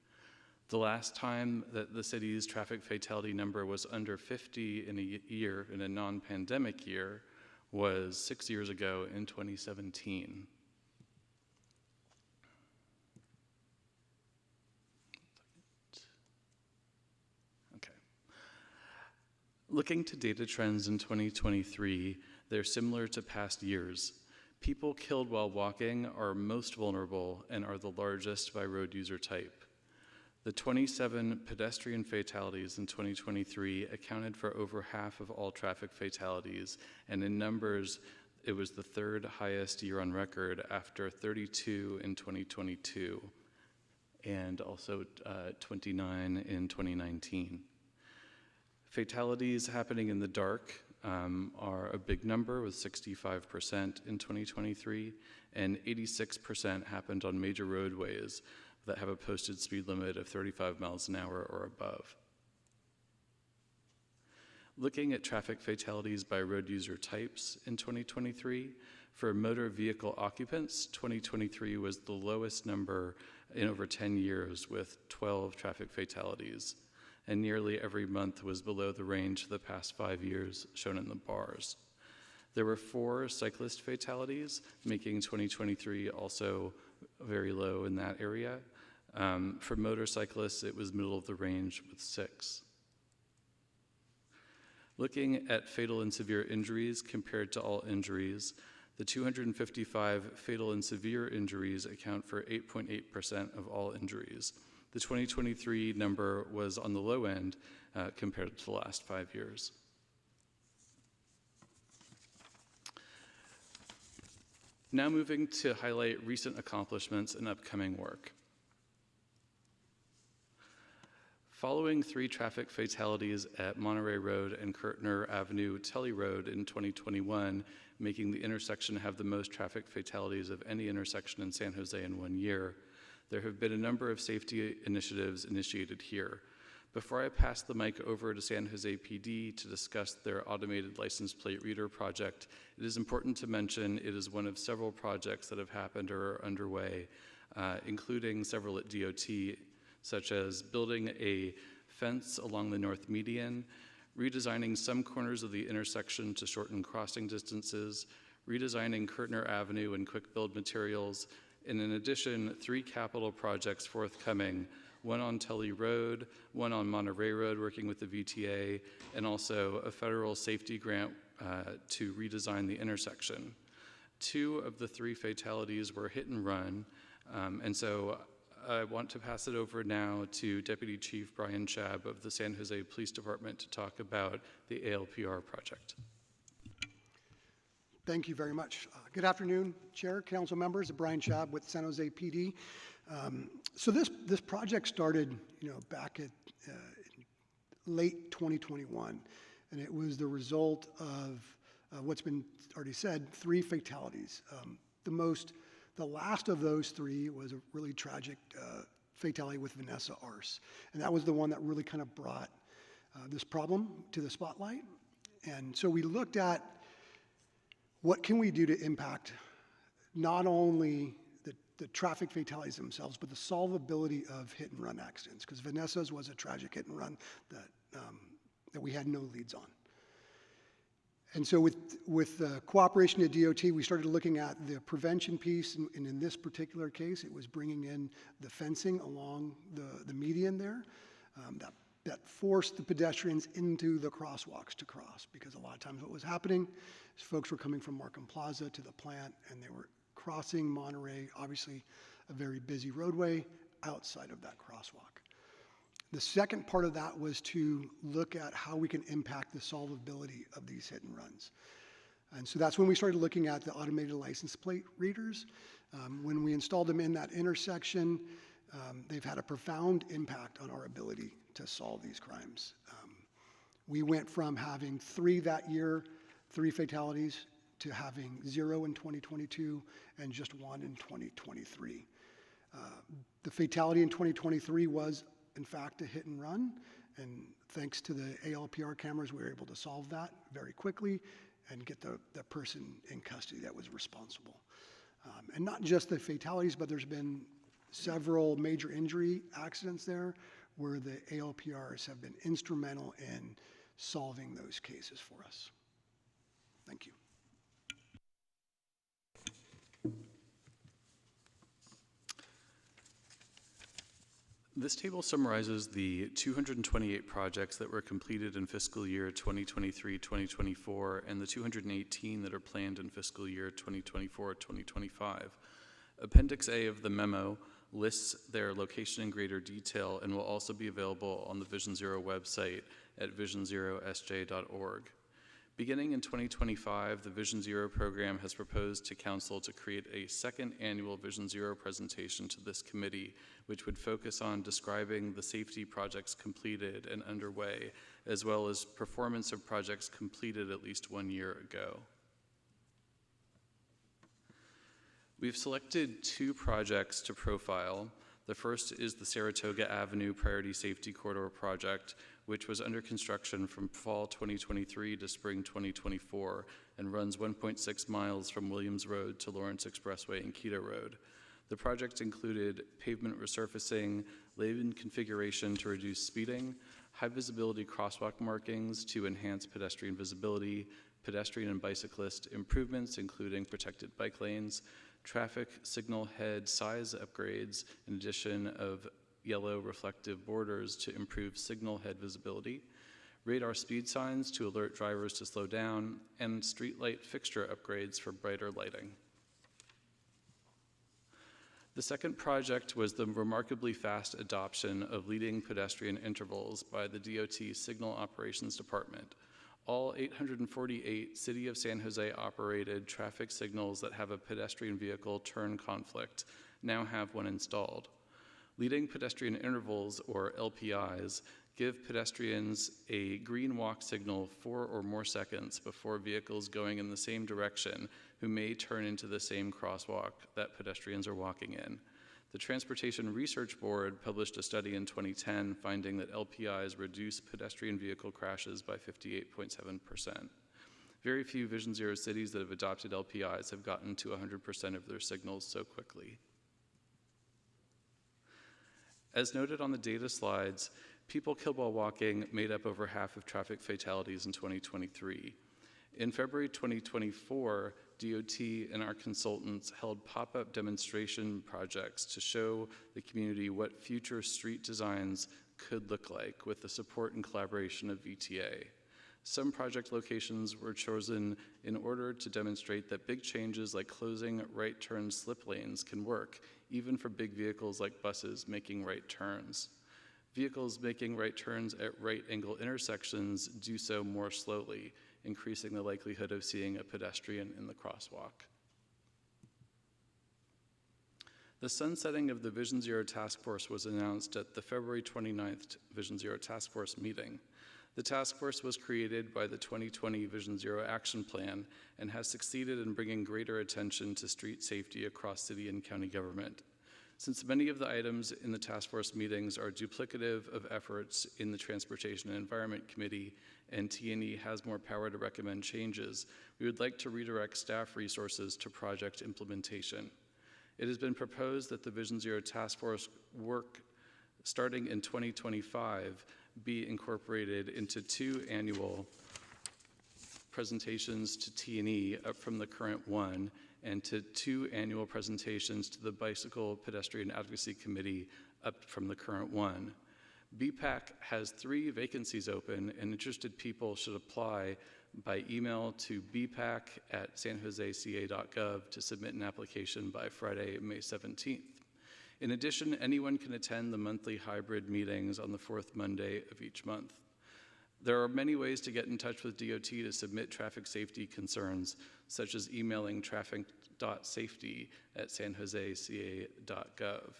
The last time that the city's traffic fatality number was under 50 in a year, in a non-pandemic year, was 6 years ago in 2017. Okay. Looking to data trends in 2023, they're similar to past years. People killed while walking are most vulnerable and are the largest by road user type. The 27 pedestrian fatalities in 2023 accounted for over half of all traffic fatalities, and in numbers, it was the 3rd highest year on record after 32 in 2022, and also 29 in 2019. Fatalities happening in the dark are a big number, with 65% in 2023, and 86% happened on major roadways that have a posted speed limit of 35 miles an hour or above. Looking at traffic fatalities by road user types in 2023, for motor vehicle occupants, 2023 was the lowest number in over 10 years with 12 traffic fatalities, and nearly every month was below the range of the past 5 years shown in the bars. There were 4 cyclist fatalities, making 2023 also very low in that area. For motorcyclists, it was middle of the range with 6. Looking at fatal and severe injuries compared to all injuries, the 255 fatal and severe injuries account for 8.8% of all injuries. The 2023 number was on the low end compared to the last 5 years. Now moving to highlight recent accomplishments and upcoming work. Following 3 traffic fatalities at Monterey Road and Kirtner Avenue Tully Road in 2021, making the intersection have the most traffic fatalities of any intersection in San Jose in 1 year, there have been a number of safety initiatives initiated here. Before I pass the mic over to San Jose PD to discuss their automated license plate reader project, it is important to mention it is one of several projects that have happened or are underway, including several at DOT, such as building a fence along the north median, redesigning some corners of the intersection to shorten crossing distances, redesigning Kirtner Avenue and quick build materials, and in addition, 3 capital projects forthcoming, one on Tully Road, one on Monterey Road working with the VTA, and also a federal safety grant to redesign the intersection. 2 of the 3 fatalities were hit and run, and so I want to pass it over now to Deputy Chief Brian Schaub of the San Jose Police Department to talk about the ALPR project. Thank you very much. Good afternoon, Chair, Council members. Brian Schaub with San Jose PD. So this project started, back at late 2021, and it was the result of what's been already said, 3 fatalities. The The last of those three was a really tragic fatality with Vanessa Arce. And that was the one that really kind of brought this problem to the spotlight. And so we looked at what can we do to impact not only the traffic fatalities themselves, but the solvability of hit and run accidents, because Vanessa's was a tragic hit and run that we had no leads on. And so with cooperation at DOT, we started looking at the prevention piece, and in this particular case, it was bringing in the fencing along the median there that forced the pedestrians into the crosswalks to cross, because a lot of times what was happening is folks were coming from Markham Plaza to the plant, and they were crossing Monterey, obviously a very busy roadway, outside of that crosswalk. The second part of that was to look at how we can impact the solvability of these hit and runs. And so that's when we started looking at the automated license plate readers. When we installed them in that intersection, they've had a profound impact on our ability to solve these crimes. We went from having 3 that year, 3 fatalities, to having 0 in 2022 and just 1 in 2023. The fatality in 2023 was, in fact, a hit and run, and thanks to the ALPR cameras, we were able to solve that very quickly and get the person in custody that was responsible. And not just the fatalities, but there's been several major injury accidents there where the ALPRs have been instrumental in solving those cases for us. Thank you. This table summarizes the 228 projects that were completed in fiscal year 2023-2024 and the 218 that are planned in fiscal year 2024-2025. Appendix A of the memo lists their location in greater detail and will also be available on the Vision Zero website at visionzerosj.org. Beginning in 2025, the Vision Zero program has proposed to Council to create a second annual Vision Zero presentation to this committee, which would focus on describing the safety projects completed and underway, as well as performance of projects completed at least 1 year ago. We've selected 2 projects to profile. The first is the Saratoga Avenue Priority Safety Corridor project, which was under construction from fall 2023 to spring 2024 and runs 1.6 miles from Williams Road to Lawrence Expressway and Keto Road. The project included pavement resurfacing, lane configuration to reduce speeding, high visibility crosswalk markings to enhance pedestrian visibility, pedestrian and bicyclist improvements, including protected bike lanes, traffic signal head size upgrades, in addition of yellow reflective borders to improve signal head visibility, radar speed signs to alert drivers to slow down, and streetlight fixture upgrades for brighter lighting. The second project was the remarkably fast adoption of leading pedestrian intervals by the DOT Signal Operations Department. All 848 City of San Jose operated traffic signals that have a pedestrian vehicle turn conflict now have one installed. Leading pedestrian intervals, or LPIs, give pedestrians a green walk signal 4 or more seconds before vehicles going in the same direction who may turn into the same crosswalk that pedestrians are walking in. The Transportation Research Board published a study in 2010 finding that LPIs reduce pedestrian vehicle crashes by 58.7%. Very few Vision Zero cities that have adopted LPIs have gotten to 100% of their signals so quickly. As noted on the data slides, people killed while walking made up over half of traffic fatalities in 2023. In February 2024, DOT and our consultants held pop-up demonstration projects to show the community what future street designs could look like with the support and collaboration of VTA. Some project locations were chosen in order to demonstrate that big changes like closing right turn slip lanes can work, even for big vehicles like buses making right turns. Vehicles making right turns at right angle intersections do so more slowly, increasing the likelihood of seeing a pedestrian in the crosswalk. The sunsetting of the Vision Zero Task Force was announced at the February 29th Vision Zero Task Force meeting. The task force was created by the 2020 Vision Zero Action Plan and has succeeded in bringing greater attention to street safety across city and county government. Since many of the items in the task force meetings are duplicative of efforts in the Transportation and Environment Committee, and T&E has more power to recommend changes, we would like to redirect staff resources to project implementation. It has been proposed that the Vision Zero task force work starting in 2025 be incorporated into 2 annual presentations to T&E up from the current 1, and to 2 annual presentations to the Bicycle Pedestrian Advocacy Committee up from the current 1. BPAC has 3 vacancies open, and interested people should apply by email to bpac@sanjoseca.gov to submit an application by Friday, May 17th. In addition, anyone can attend the monthly hybrid meetings on the 4th Monday of each month. There are many ways to get in touch with DOT to submit traffic safety concerns, such as emailing traffic.safety@sanjoseca.gov.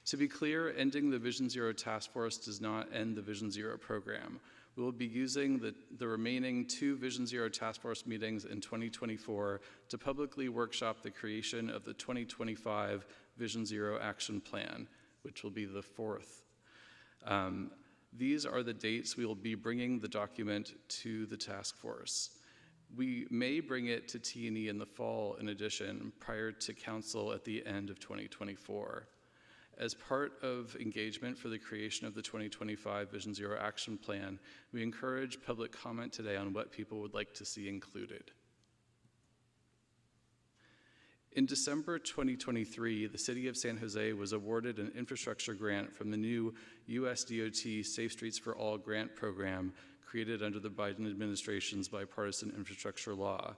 To be clear, ending the Vision Zero task force does not end the Vision Zero program. We will be using the remaining 2 Vision Zero task force meetings in 2024 to publicly workshop the creation of the 2025 Vision Zero Action Plan, which will be the 4th. These are the dates we will be bringing the document to the task force. We may bring it to T&E in the fall, in addition, prior to council at the end of 2024. As part of engagement for the creation of the 2025 Vision Zero Action Plan, we encourage public comment today on what people would like to see included. In December 2023, the City of San Jose was awarded an infrastructure grant from the new U.S. DOT Safe Streets for All grant program created under the Biden administration's bipartisan infrastructure law.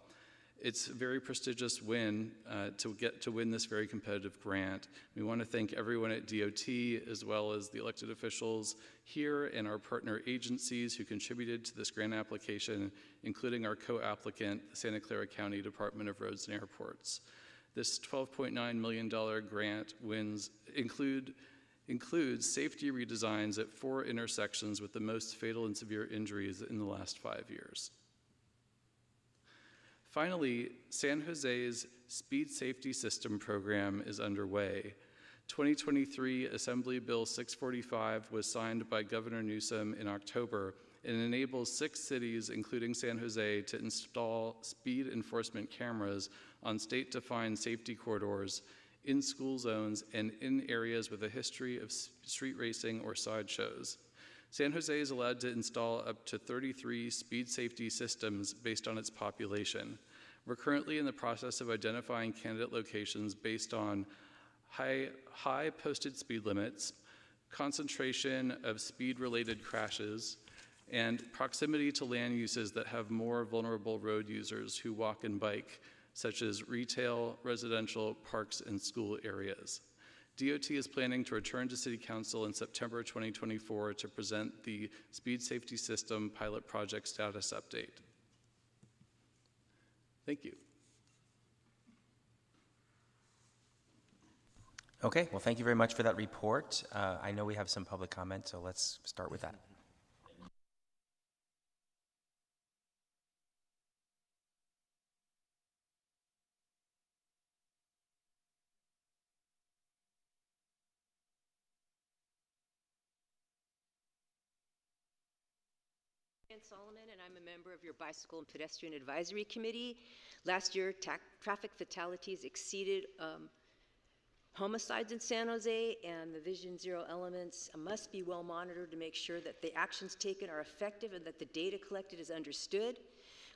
It's a very prestigious win to win this very competitive grant. We want to thank everyone at DOT, as well as the elected officials here and our partner agencies who contributed to this grant application, including our co-applicant, the Santa Clara County Department of Roads and Airports. This $12.9 million grant includes safety redesigns at 4 intersections with the most fatal and severe injuries in the last 5 years. Finally, San Jose's Speed Safety System program is underway. 2023 Assembly Bill 645 was signed by Governor Newsom in October and enables 6 cities, including San Jose, to install speed enforcement cameras on state-defined safety corridors, in school zones, and in areas with a history of street racing or sideshows. San Jose is allowed to install up to 33 speed safety systems based on its population. We're currently in the process of identifying candidate locations based on high posted speed limits, concentration of speed-related crashes, and proximity to land uses that have more vulnerable road users who walk and bike, such as retail, residential, parks, and school areas. DOT is planning to return to City Council in September 2024 to present the Speed Safety System Pilot Project Status Update. Thank you. Okay, well, thank you very much for that report. I know we have some public comment, so let's start with that. Solomon, and I'm a member of your Bicycle and Pedestrian Advisory Committee. Last year, traffic fatalities exceeded homicides in San Jose, and the Vision Zero elements must be well monitored to make sure that the actions taken are effective and that the data collected is understood.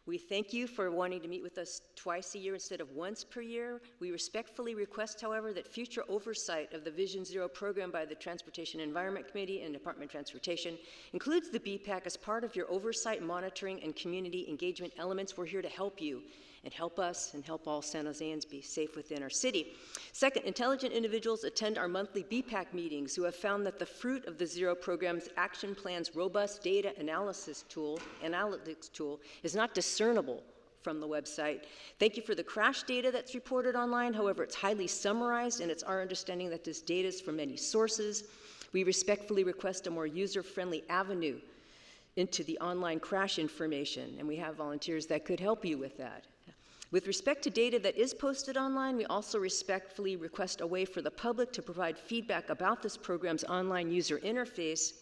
We thank you for wanting to meet with us twice a year instead of once per year. We respectfully request, however, that future oversight of the Vision Zero program by the Transportation and Environment Committee and Department of Transportation includes the BPAC as part of your oversight, monitoring, and community engagement elements. We're here to help you and help us and help all San Joseans be safe within our city. Second, intelligent individuals attend our monthly BPAC meetings who have found that the fruit of the Zero program's action plan's robust data analytics tool is not discernible from the website. Thank you for the crash data that's reported online. However, it's highly summarized, and it's our understanding that this data is from many sources. We respectfully request a more user-friendly avenue into the online crash information, and we have volunteers that could help you with that. With respect to data that is posted online, we also respectfully request a way for the public to provide feedback about this program's online user interface.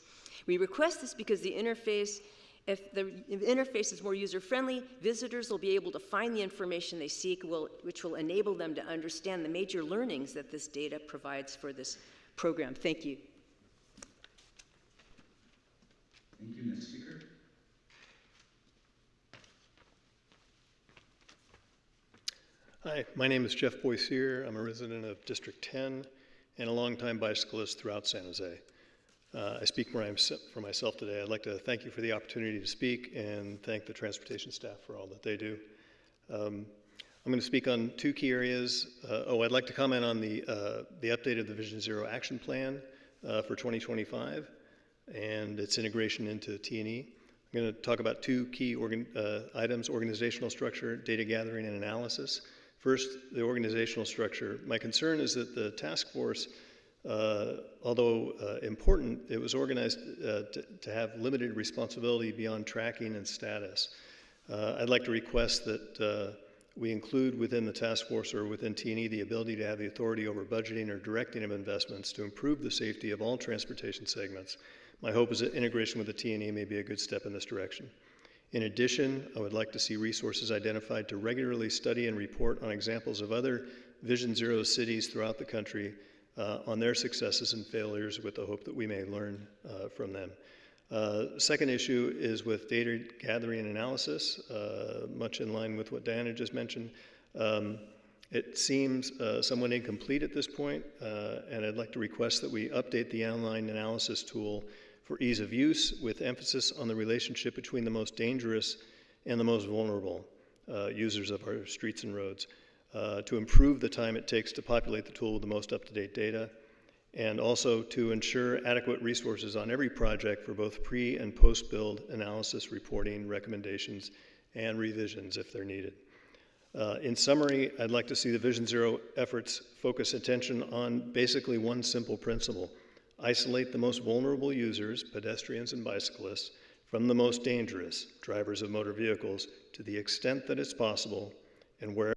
We request this because the interface, if the interface is more user-friendly, visitors will be able to find the information they seek, which will enable them to understand the major learnings that this data provides for this program. Thank you. Thank you. Next speaker. Hi, my name is Jeff Boissier. I'm a resident of District 10 and a longtime bicyclist throughout San Jose. I speak for myself today. I'd like to thank you for the opportunity to speak and thank the transportation staff for all that they do. I'm going to speak on two key areas. I'd like to comment on the update of the Vision Zero Action Plan for 2025 and its integration into T&E. I'm going to talk about two key items: organizational structure, data gathering, and analysis. First, the organizational structure. My concern is that the task force, although important, it was organized to have limited responsibility beyond tracking and status. I'd like to request that we include within the task force or within T&E the ability to have the authority over budgeting or directing of investments to improve the safety of all transportation segments. My hope is that integration with the T&E may be a good step in this direction. In addition, I would like to see resources identified to regularly study and report on examples of other Vision Zero cities throughout the country on their successes and failures, with the hope that we may learn from them. Second issue is with data gathering and analysis, much in line with what Diana just mentioned. It seems somewhat incomplete at this point, and I'd like to request that we update the online analysis tool for ease of use, with emphasis on the relationship between the most dangerous and the most vulnerable users of our streets and roads, to improve the time it takes to populate the tool with the most up-to-date data, and also to ensure adequate resources on every project for both pre- and post-build analysis, reporting, recommendations, and revisions if they're needed. In summary, I'd like to see the Vision Zero efforts focus attention on basically one simple principle: isolate the most vulnerable users, pedestrians and bicyclists, from the most dangerous, drivers of motor vehicles, to the extent that it's possible, and where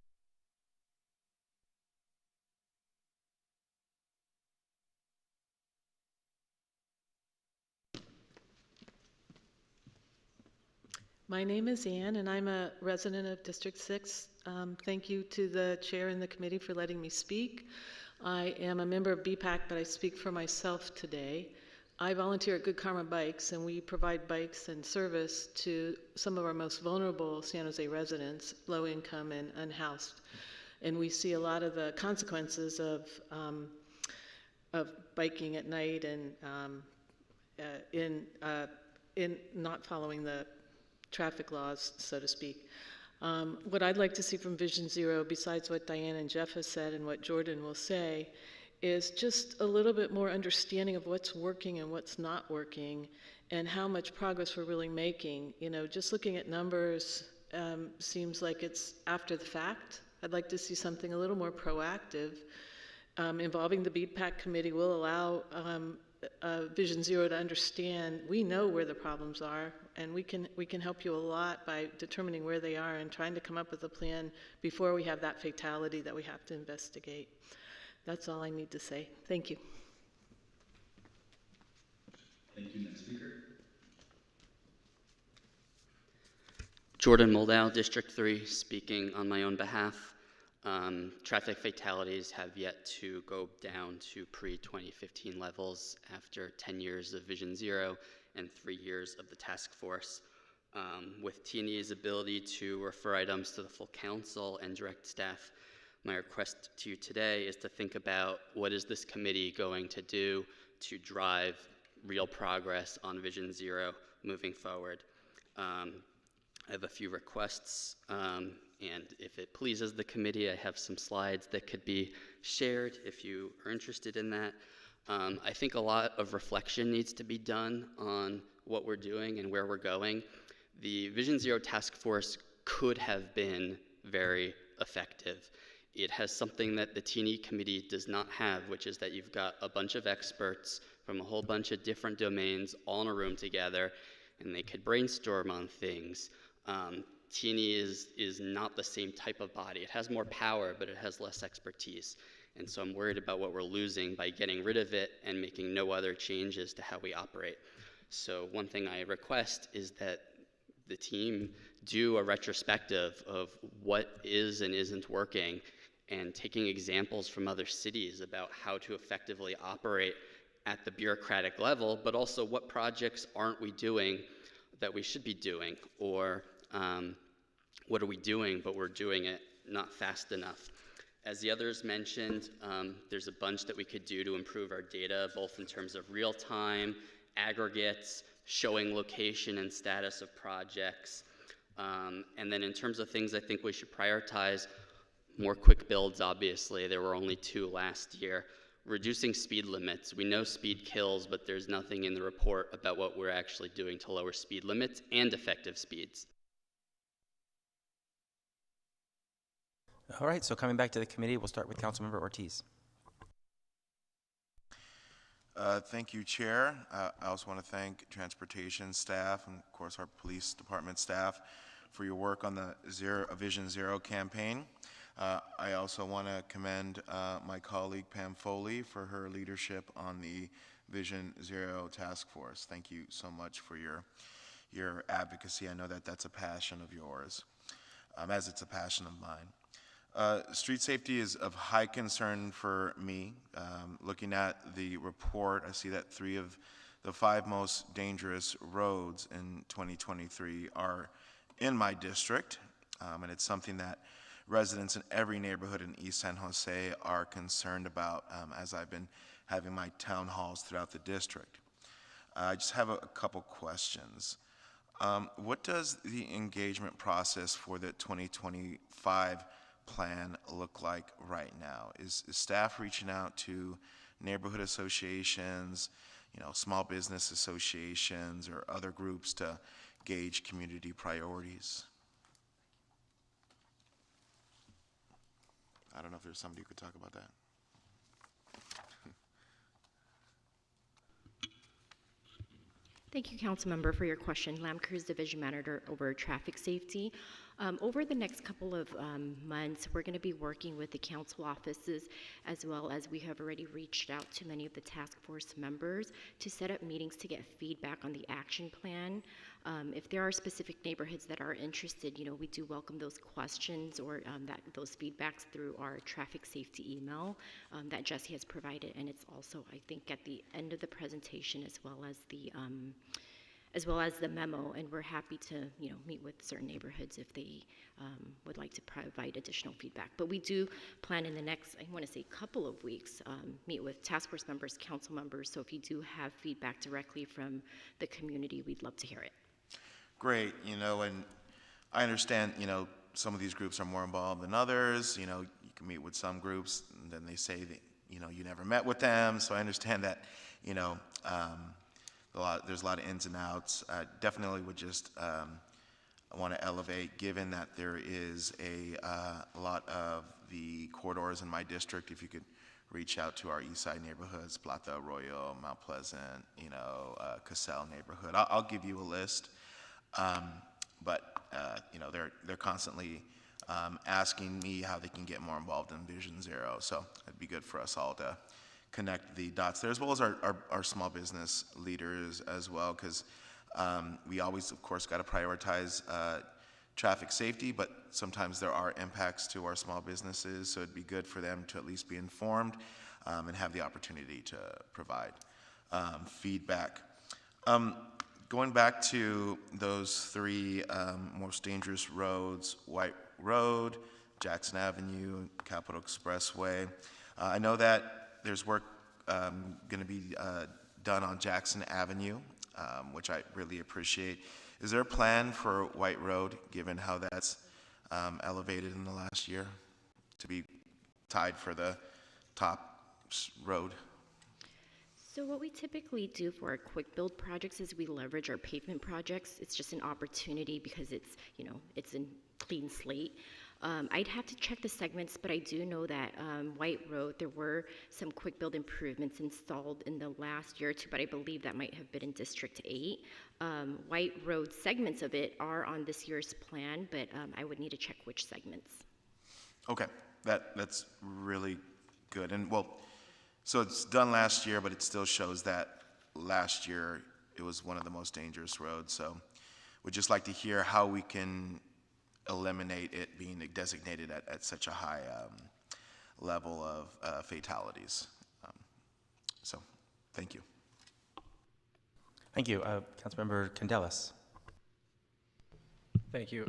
My name is Ann, and I'm a resident of District 6. Thank you to the chair and the committee for letting me speak. I am a member of BPAC, but I speak for myself today. I volunteer at Good Karma Bikes, and we provide bikes and service to some of our most vulnerable San Jose residents, low income and unhoused. And we see a lot of the consequences of biking at night and in not following the traffic laws, so to speak. What I'd like to see from Vision Zero, besides what Diane and Jeff have said and what Jordan will say, is just a little bit more understanding of what's working and what's not working, and how much progress we're really making. You know, just looking at numbers seems like it's after the fact. I'd like to see something a little more proactive. Involving the BPAC committee will allow Vision Zero to understand we know where the problems are, and we can help you a lot by determining where they are and trying to come up with a plan before we have that fatality that we have to investigate. That's all I need to say. Thank you. Thank you. Next speaker. Jordan Moldow, District 3, speaking on my own behalf. Traffic fatalities have yet to go down to pre-2015 levels after 10 years of Vision Zero and 3 years of the task force. With T&E's ability to refer items to the full council and direct staff, my request to you today is to think about what is this committee going to do to drive real progress on Vision Zero moving forward. I have a few requests, and if it pleases the committee, I have some slides that could be shared if you are interested in that. I think a lot of reflection needs to be done on what we're doing and where we're going. The Vision Zero task force could have been very effective. it has something that the T&E committee does not have, which is that you've got a bunch of experts from a whole bunch of different domains all in a room together, and they could brainstorm on things. T&E is not the same type of body. It has more power, but it has less expertise. And so I'm worried about what we're losing by getting rid of it and making no other changes to how we operate. So one thing I request is that the team do a retrospective of what is and isn't working, and taking examples from other cities about how to effectively operate at the bureaucratic level, but also what projects aren't we doing that we should be doing, or what are we doing but we're doing it not fast enough. As the others mentioned, there's a bunch that we could do to improve our data, both in terms of real-time, aggregates, showing location and status of projects. And then in terms of things I think we should prioritize, more quick builds, obviously. There were only 2 last year. Reducing speed limits. We know speed kills, but there's nothing in the report about what we're actually doing to lower speed limits and effective speeds. All right, so coming back to the committee, we'll start with Councilmember Ortiz. Thank you, Chair. I also want to thank transportation staff and, of course, our police department staff for your work on the Vision Zero campaign. I also want to commend my colleague Pam Foley for her leadership on the Vision Zero task force. Thank you so much for your advocacy. I know that that's a passion of yours, as it's a passion of mine. Street safety is of high concern for me. Looking at the report, I see that 3 of the 5 most dangerous roads in 2023 are in my district, and it's something that residents in every neighborhood in East San Jose are concerned about, as I've been having my town halls throughout the district. I just have a couple questions. What does the engagement process for the 2025 plan look like right now? Is staff reaching out to neighborhood associations, small business associations, or other groups to gauge community priorities? I don't know if there's somebody who could talk about that. Thank you, Councilmember, for your question. Lam Cruz, Division Manager over Traffic Safety. Over the next couple of months, we're going to be working with the council offices, as well as we have already reached out to many of the task force members to set up meetings to get feedback on the action plan. If there are specific neighborhoods that are interested, we do welcome those questions or those feedbacks through our traffic safety email that Jesse has provided, and it's also, I think, at the end of the presentation as well as the memo, and we're happy to meet with certain neighborhoods if they would like to provide additional feedback. But we do plan in the next, I want to say, couple of weeks, meet with task force members, council members, so if you do have feedback directly from the community, we'd love to hear it. Great, and I understand, some of these groups are more involved than others. You can meet with some groups, and then they say that, you never met with them, so I understand that, there's a lot of ins and outs. Definitely would just want to elevate, given that there is a lot of the corridors in my district, if you could reach out to our east side neighborhoods, Plata Arroyo, Mount Pleasant, Cassell neighborhood. I'll give you a list, but they're constantly asking me how they can get more involved in Vision Zero, so it'd be good for us all to connect the dots there, as well as our small business leaders as well, because we always, of course, got to prioritize traffic safety, but sometimes there are impacts to our small businesses, so it'd be good for them to at least be informed and have the opportunity to provide feedback. Going back to those 3 most dangerous roads, White Road, Jackson Avenue, Capitol Expressway, I know that there's work going to be done on Jackson Avenue, which I really appreciate. Is there a plan for White Road, given how that's elevated in the last year, to be tied for the top road? So what we typically do for our quick build projects is we leverage our pavement projects. It's just an opportunity because it's, it's a clean slate. I'd have to check the segments, but I do know that White Road, there were some quick build improvements installed in the last year or two, but I believe that might have been in District 8. White Road segments of it are on this year's plan, but I would need to check which segments. Okay, that's really good. And well, so it's done last year, but it still shows that last year it was one of the most dangerous roads. So we'd just like to hear how we can eliminate it being designated at such a high level of fatalities. So thank you. Thank you. Councilmember Candelas. Thank you.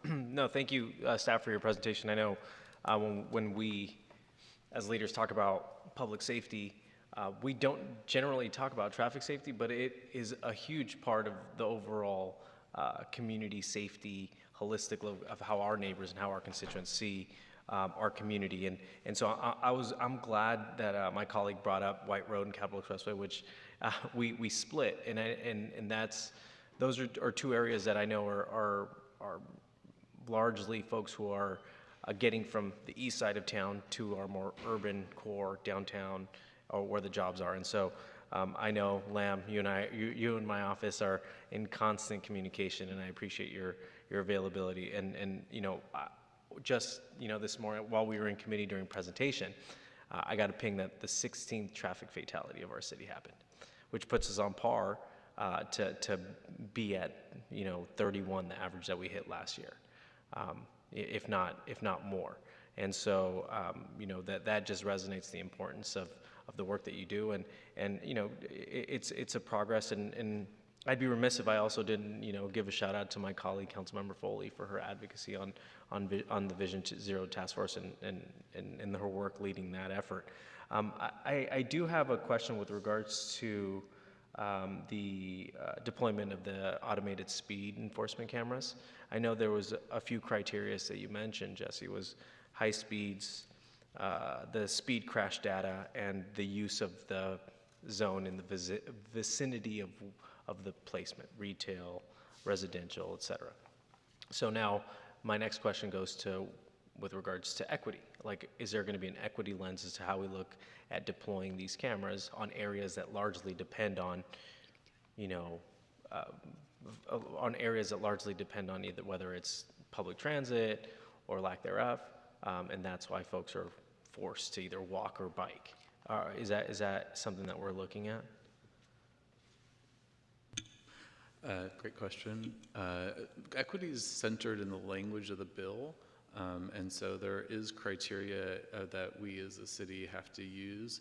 No, thank you, staff, for your presentation. I know when we, as leaders, talk about public safety, we don't generally talk about traffic safety, but it is a huge part of the overall community safety, holistic look of how our neighbors and how our constituents see our community. And so I'm glad that my colleague brought up White Road and Capitol Expressway, which we split, and those are two areas that I know are largely folks who are getting from the east side of town to our more urban core downtown, or where the jobs are. And so I know, Lam, you and my office are in constant communication, and I appreciate your availability. And just this morning while we were in committee during presentation, I got a ping that the 16th traffic fatality of our city happened, which puts us on par to be at 31, the average that we hit last year, if not more. And so that just resonates the importance of the work that you do, and it's a progress, and I'd be remiss if I also didn't give a shout out to my colleague Councilmember Foley for her advocacy on the Vision Zero Task Force and her work leading that effort. I do have a question with regards to the deployment of the automated speed enforcement cameras. I know there was a few criteria that you mentioned, Jesse, was high speeds, the speed crash data, and the use of the zone in the vicinity of the placement, retail, residential, et cetera. So now my next question goes to, with regards to equity. Like, is there going to be an equity lens as to how we look at deploying these cameras on areas that largely depend on, either whether it's public transit or lack thereof, and that's why folks are forced to either walk or bike. Is that something that we're looking at? Great question. Equity is centered in the language of the bill, and so there is criteria that we as a city have to use.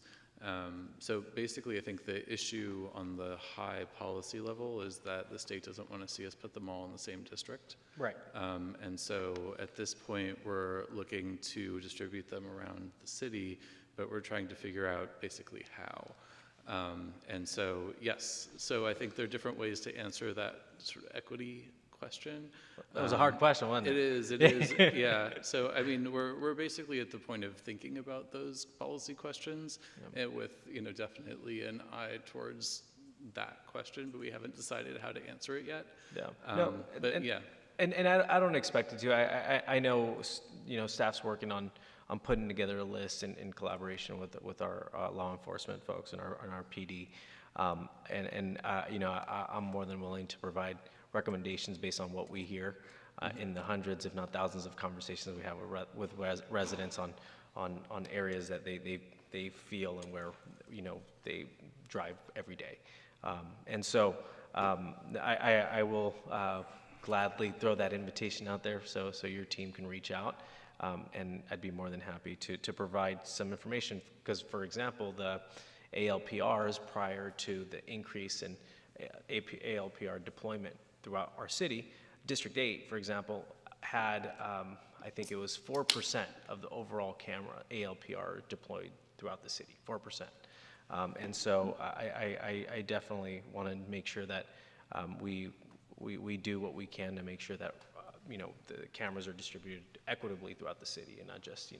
So basically, I think the issue on the high policy level is that the state doesn't want to see us put them all in the same district. Right. And so at this point, we're looking to distribute them around the city, but we're trying to figure out basically how. And so, yes, so I think there are different ways to answer that sort of equity question. That was a hard question, wasn't it? It is, yeah. So, I mean, we're basically at the point of thinking about those policy questions, and with, definitely an eye towards that question, but we haven't decided how to answer it yet. Yeah. But yeah. And I don't expect it to. I know, staff's working on putting together a list in collaboration with our law enforcement folks and our PD, I'm more than willing to provide recommendations based on what we hear in the hundreds, if not thousands, of conversations we have with residents on areas that they feel and where they drive every day, and so I will gladly throw that invitation out there so your team can reach out. And I'd be more than happy to provide some information, because, for example, the ALPRs prior to the increase in ALPR deployment throughout our city, District 8, for example, had, I think it was 4% of the overall camera ALPR deployed throughout the city, 4%. And so I definitely want to make sure that we do what we can to make sure that the cameras are distributed equitably throughout the city, and not just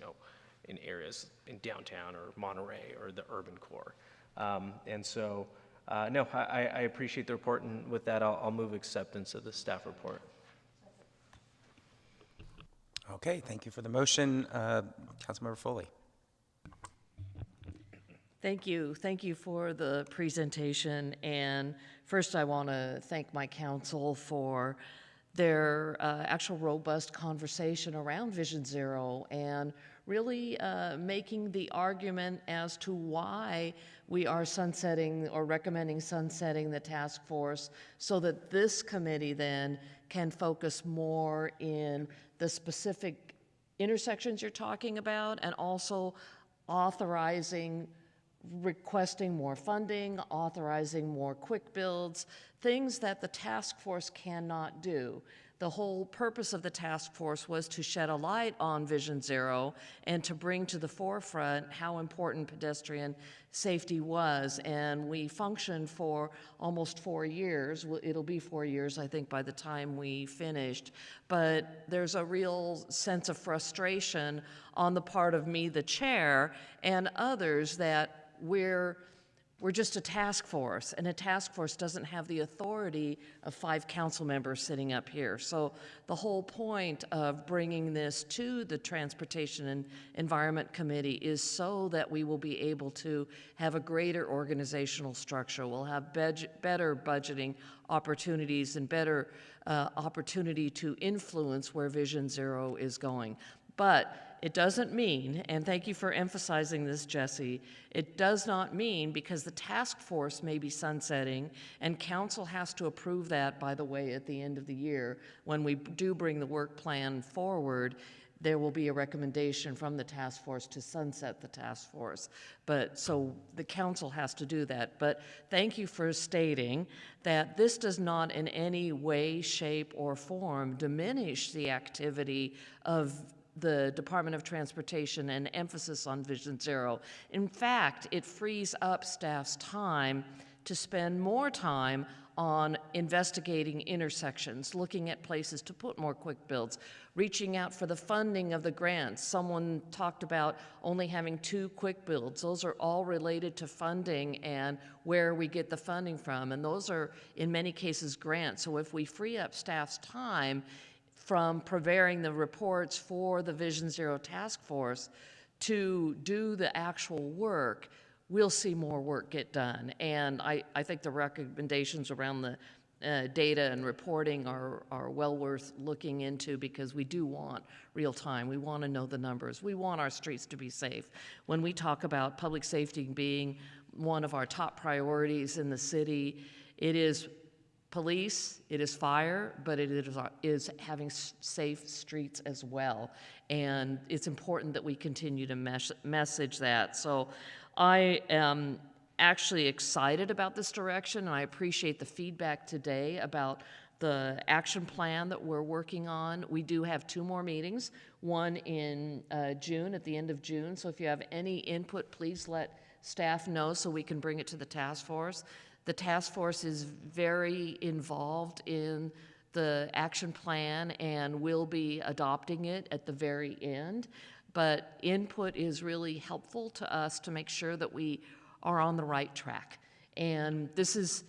in areas in downtown or Monterey or the urban core. And so no, I appreciate the report, and with that I'll move acceptance of the staff report. Okay, thank you for the motion. Councilmember Foley. Thank you. Thank you for the presentation. And first, I want to thank my council for their actual robust conversation around Vision Zero and really making the argument as to why we are sunsetting or recommending sunsetting the task force so that this committee then can focus more in the specific intersections you're talking about and also requesting more funding, authorizing more quick builds, things that the task force cannot do. The whole purpose of the task force was to shed a light on Vision Zero and to bring to the forefront how important pedestrian safety was. And we functioned for almost 4 years. It'll be 4 years, I think, by the time we finished. But there's a real sense of frustration on the part of me, the chair, and others that we're just a task force, and a task force doesn't have the authority of 5 council members sitting up here. So the whole point of bringing this to the Transportation and Environment Committee is so that we will be able to have a greater organizational structure. We'll have better budgeting opportunities and better opportunity to influence where Vision Zero is going. But it doesn't mean, and thank you for emphasizing this, Jesse, it does not mean because the task force may be sunsetting, and council has to approve that, by the way, at the end of the year. When we do bring the work plan forward, there will be a recommendation from the task force to sunset the task force. But so the council has to do that. But thank you for stating that this does not in any way, shape, or form diminish the activity of the Department of Transportation and emphasis on Vision Zero. In fact, it frees up staff's time to spend more time on investigating intersections, looking at places to put more quick builds, reaching out for the funding of the grants. Someone talked about only having 2 quick builds. Those are all related to funding and where we get the funding from, and those are in many cases grants. So if we free up staff's time from preparing the reports for the Vision Zero task force to do the actual work, we'll see more work get done. And I think the recommendations around the data and reporting are well worth looking into because we do want real time. We want to know the numbers. We want our streets to be safe. When we talk about public safety being one of our top priorities in the city, it is police, it is fire, but it is having safe streets as well. And it's important that we continue to message that. So I am actually excited about this direction, and I appreciate the feedback today about the action plan that we're working on. We do have 2 more meetings, one in June, at the end of June. So if you have any input, please let staff know so we can bring it to the task force. The task force is very involved in the action plan and will be adopting it at the very end. But input is really helpful to us to make sure that we are on the right track. And this is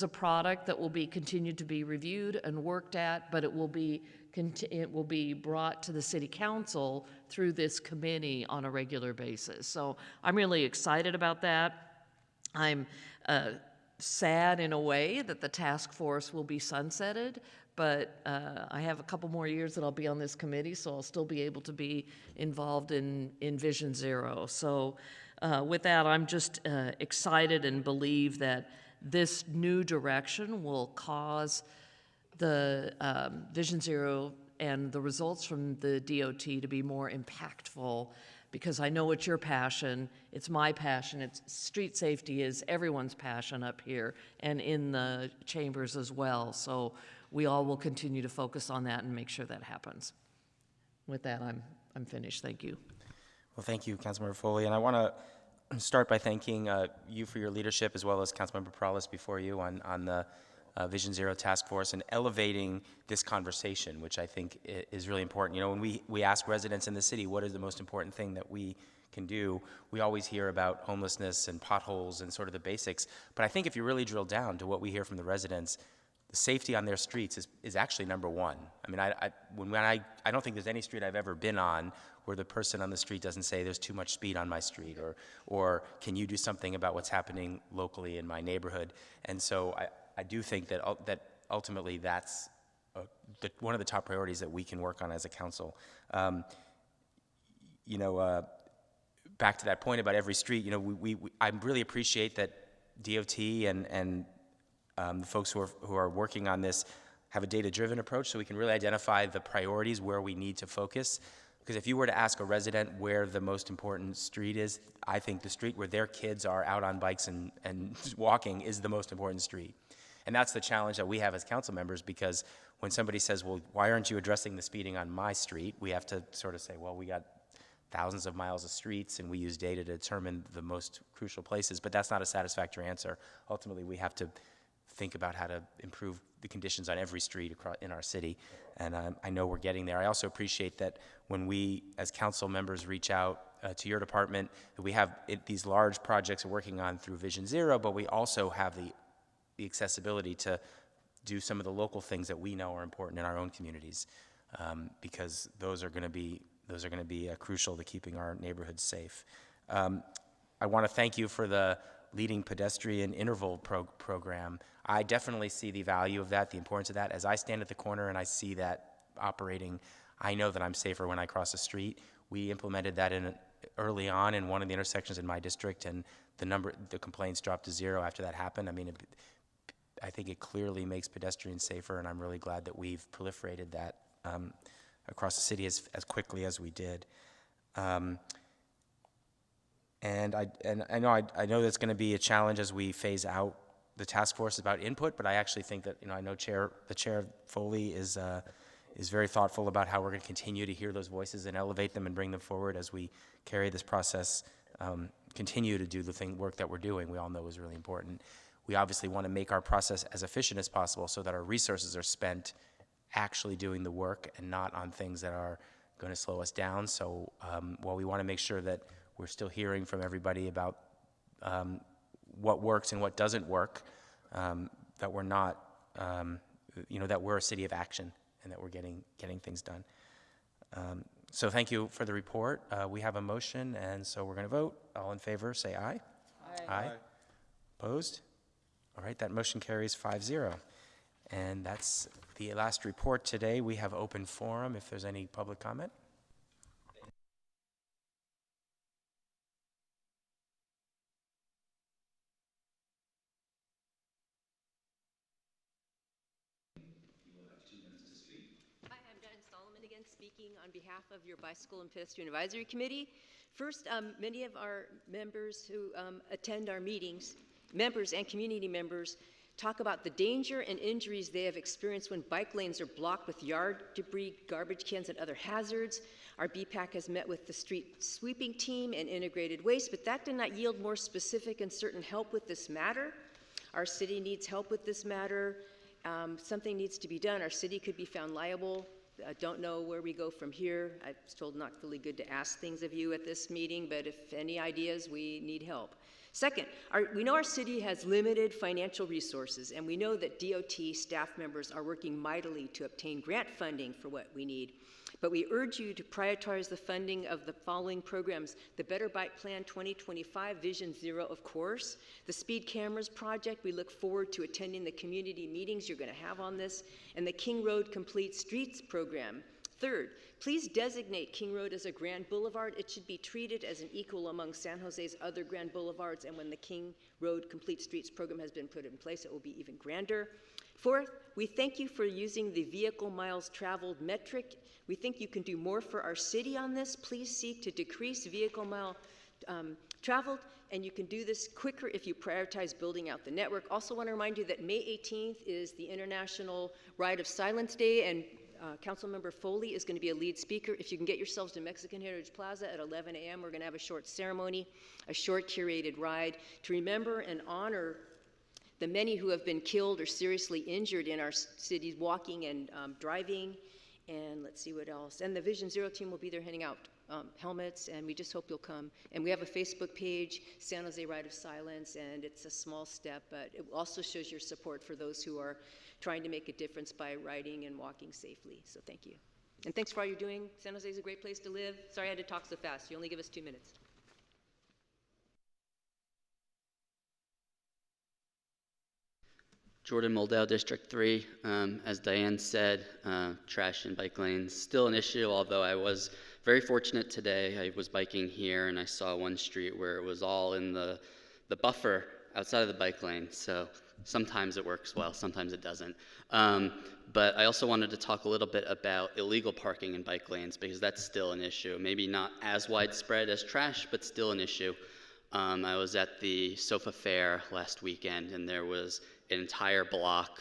a product that will be continued to be reviewed and worked at, but it will be brought to the City Council through this committee on a regular basis. So I'm really excited about that. I'm sad in a way that the task force will be sunsetted, but I have a couple more years that I'll be on this committee, so I'll still be able to be involved in Vision Zero. So with that, I'm just excited and believe that this new direction will cause the Vision Zero and the results from the DOT to be more impactful, because I know it's your passion, it's my passion, it's street safety is everyone's passion up here and in the chambers as well. So we all will continue to focus on that and make sure that happens. With that, I'm finished. Thank you. Well, thank you, Councilmember Foley. And I want to start by thanking you for your leadership, as well as Councilmember Perales before you on the Vision Zero Task Force and elevating this conversation, which I think is really important. You know, when we ask residents in the city what is the most important thing that we can do, we always hear about homelessness and potholes and sort of the basics. But I think if you really drill down to what we hear from the residents, the safety on their streets is actually number one. I mean, I don't think there's any street I've ever been on where the person on the street doesn't say there's too much speed on my street, or can you do something about what's happening locally in my neighborhood? And so I do think that ultimately that's one of the top priorities that we can work on as a council. Back to that point about every street, I really appreciate that DOT and the folks who are working on this have a data-driven approach, so we can really identify the priorities where we need to focus. Because if you were to ask a resident where the most important street is, I think the street where their kids are out on bikes and walking is the most important street. And that's the challenge that we have as council members, because when somebody says, well, why aren't you addressing the speeding on my street? We have to sort of say, well, we got thousands of miles of streets, and we use data to determine the most crucial places, but that's not a satisfactory answer. Ultimately, we have to think about how to improve the conditions on every street in our city, and I know we're getting there. I also appreciate that when we, as council members, reach out to your department, that we have these large projects we're working on through Vision Zero, but we also have the accessibility to do some of the local things that we know are important in our own communities, because those are going to be crucial to keeping our neighborhoods safe. I want to thank you for the leading pedestrian interval program. I definitely see the value of that, the importance of that. As I stand at the corner and I see that operating, I know that I'm safer when I cross the street. We implemented that early on in one of the intersections in my district, and the complaints dropped to 0 after that happened. I mean, I think it clearly makes pedestrians safer, and I'm really glad that we've proliferated that across the city as quickly as we did. And I know that's going to be a challenge as we phase out the task force about input, but I actually think that, I know the Chair Foley is very thoughtful about how we're going to continue to hear those voices and elevate them and bring them forward as we carry this process, continue to do the work that we're doing. We all know is really important. We obviously want to make our process as efficient as possible so that our resources are spent actually doing the work and not on things that are going to slow us down. So while we want to make sure that we're still hearing from everybody about what works and what doesn't work, that we're not, that we're a city of action and that we're getting things done. So thank you for the report. We have a motion, and so we're going to vote. All in favor, say aye. Aye. Aye. Opposed? All right, that motion carries 5-0. And that's the last report today. We have open forum if there's any public comment. Speaking on behalf of your Bicycle and Pedestrian Advisory Committee. First, many of our members who attend our meetings, members and community members, talk about the danger and injuries they have experienced when bike lanes are blocked with yard debris, garbage cans, and other hazards. Our BPAC has met with the street sweeping team and integrated waste, but that did not yield more specific and certain help with this matter. Our city needs help with this matter. Something needs to be done. Our city could be found liable. I don't know where we go from here. I was told not really good to ask things of you at this meeting, but if any ideas, we need help. Second, we know our city has limited financial resources, and we know that DOT staff members are working mightily to obtain grant funding for what we need. But we urge you to prioritize the funding of the following programs: the Better Bike Plan 2025, Vision Zero, of course, the Speed Cameras Project. We look forward to attending the community meetings you're going to have on this, and the King Road Complete Streets program. Third, please designate King Road as a grand boulevard. It should be treated as an equal among San Jose's other grand boulevards, and when the King Road Complete Streets program has been put in place, it will be even grander. Fourth, we thank you for using the vehicle miles traveled metric. We think you can do more for our city on this. Please seek to decrease vehicle mile traveled, and you can do this quicker if you prioritize building out the network. Also want to remind you that May 18th is the International Ride of Silence Day, and Councilmember Foley is going to be a lead speaker. If you can get yourselves to Mexican Heritage Plaza at 11 a.m., we're going to have a short ceremony, a short curated ride to remember and honor the many who have been killed or seriously injured in our cities walking and driving. And let's see what else. And the Vision Zero team will be there handing out helmets, and we just hope you'll come. And we have a Facebook page, San Jose Ride of Silence, and it's a small step, but it also shows your support for those who are trying to make a difference by riding and walking safely. So thank you. And thanks for all you're doing. San Jose is a great place to live. Sorry I had to talk so fast. You only give us 2 minutes. Jordan Moldau, District 3. As Diane said, trash and bike lanes still an issue, although I was very fortunate today. I was biking here and I saw one street where it was all in the buffer outside of the bike lane. So sometimes it works well, sometimes it doesn't. But I also wanted to talk a little bit about illegal parking in bike lanes, because that's still an issue. Maybe not as widespread as trash, but still an issue. I was at the SOFA Fair last weekend, and there was an entire block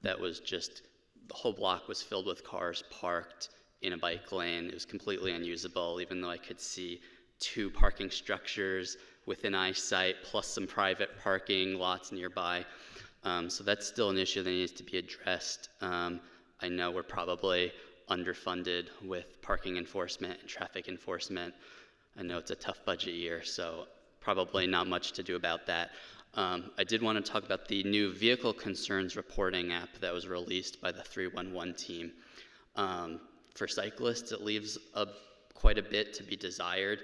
that was just, the whole block was filled with cars parked in a bike lane. It was completely unusable, even though I could see 2 parking structures within eyesight, plus some private parking lots nearby. So that's still an issue that needs to be addressed. I know we're probably underfunded with parking enforcement and traffic enforcement. I know it's a tough budget year, so probably not much to do about that. I did want to talk about the new vehicle concerns reporting app that was released by the 311 team. For cyclists, it leaves quite a bit to be desired.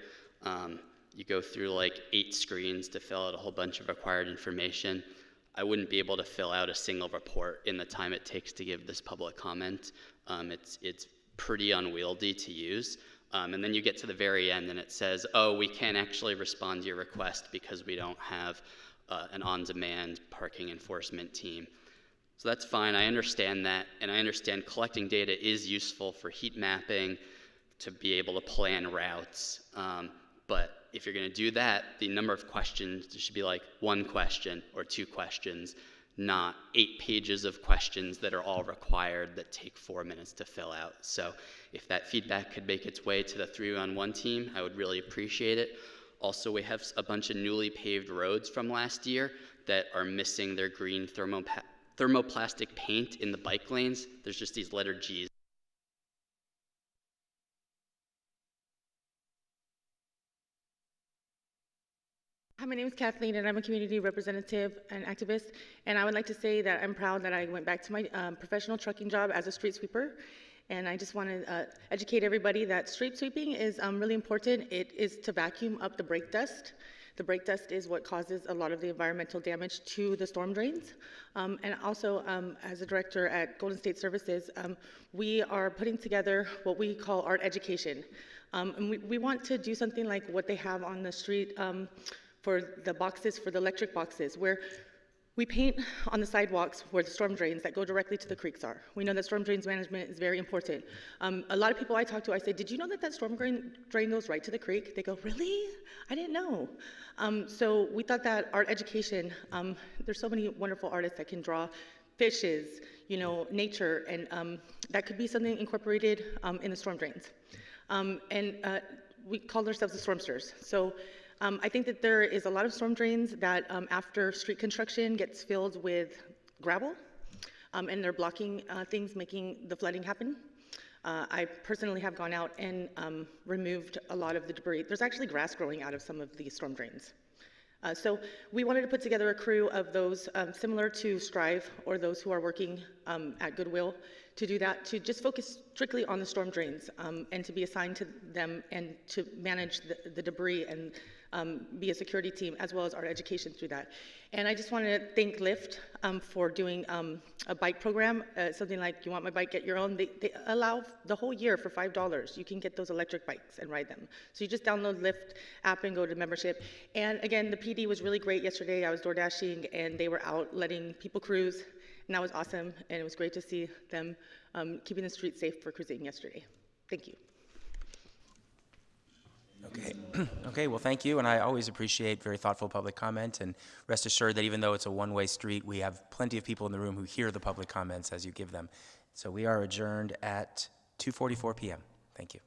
You go through like 8 screens to fill out a whole bunch of required information. I wouldn't be able to fill out a single report in the time it takes to give this public comment. It's pretty unwieldy to use. And then you get to the very end and it says, oh, we can't actually respond to your request because we don't have an on-demand parking enforcement team. So that's fine, I understand that, and I understand collecting data is useful for heat mapping, to be able to plan routes, but if you're gonna do that, the number of questions should be like 1 question or 2 questions, not 8 pages of questions that are all required that take 4 minutes to fill out. So if that feedback could make its way to the 311 team, I would really appreciate it. Also, we have a bunch of newly paved roads from last year that are missing their green thermoplastic paint in the bike lanes. There's just these letter G's. Hi, my name is Kathleen, and I'm a community representative and activist. And I would like to say that I'm proud that I went back to my professional trucking job as a street sweeper. And I just want to educate everybody that street sweeping is really important. It is to vacuum up the brake dust. The brake dust is what causes a lot of the environmental damage to the storm drains. And also, as a director at Golden State Services, we are putting together what we call art education. And we want to do something like what they have on the street for the boxes, for the electric boxes, where we paint on the sidewalks where the storm drains that go directly to the creeks are. We know that storm drains management is very important. A lot of people I talk to, I say, did you know that that storm drain goes right to the creek? They go, really? I didn't know. So we thought that art education, there's so many wonderful artists that can draw fishes, you know, nature, and that could be something incorporated in the storm drains. We called ourselves the Stormsters. So I think that there is a lot of storm drains that after street construction gets filled with gravel, and they're blocking things, making the flooding happen. I personally have gone out and removed a lot of the debris. There's actually grass growing out of some of these storm drains. So we wanted to put together a crew of those similar to Strive or those who are working at Goodwill to do that, to just focus strictly on the storm drains and to be assigned to them and to manage the debris and be a security team, as well as our education through that. And I just want to thank Lyft for doing a bike program, something like You Want My Bike, Get Your Own. They allow the whole year for $5. You can get those electric bikes and ride them. So you just download Lyft app and go to membership. And again, the PD was really great yesterday. I was door dashing and they were out letting people cruise, and that was awesome. And it was great to see them keeping the streets safe for cruising yesterday. Thank you. Okay. Okay, well, thank you, and I always appreciate very thoughtful public comment, and rest assured that even though it's a one-way street, we have plenty of people in the room who hear the public comments as you give them. So we are adjourned at 2:44 p.m. Thank you.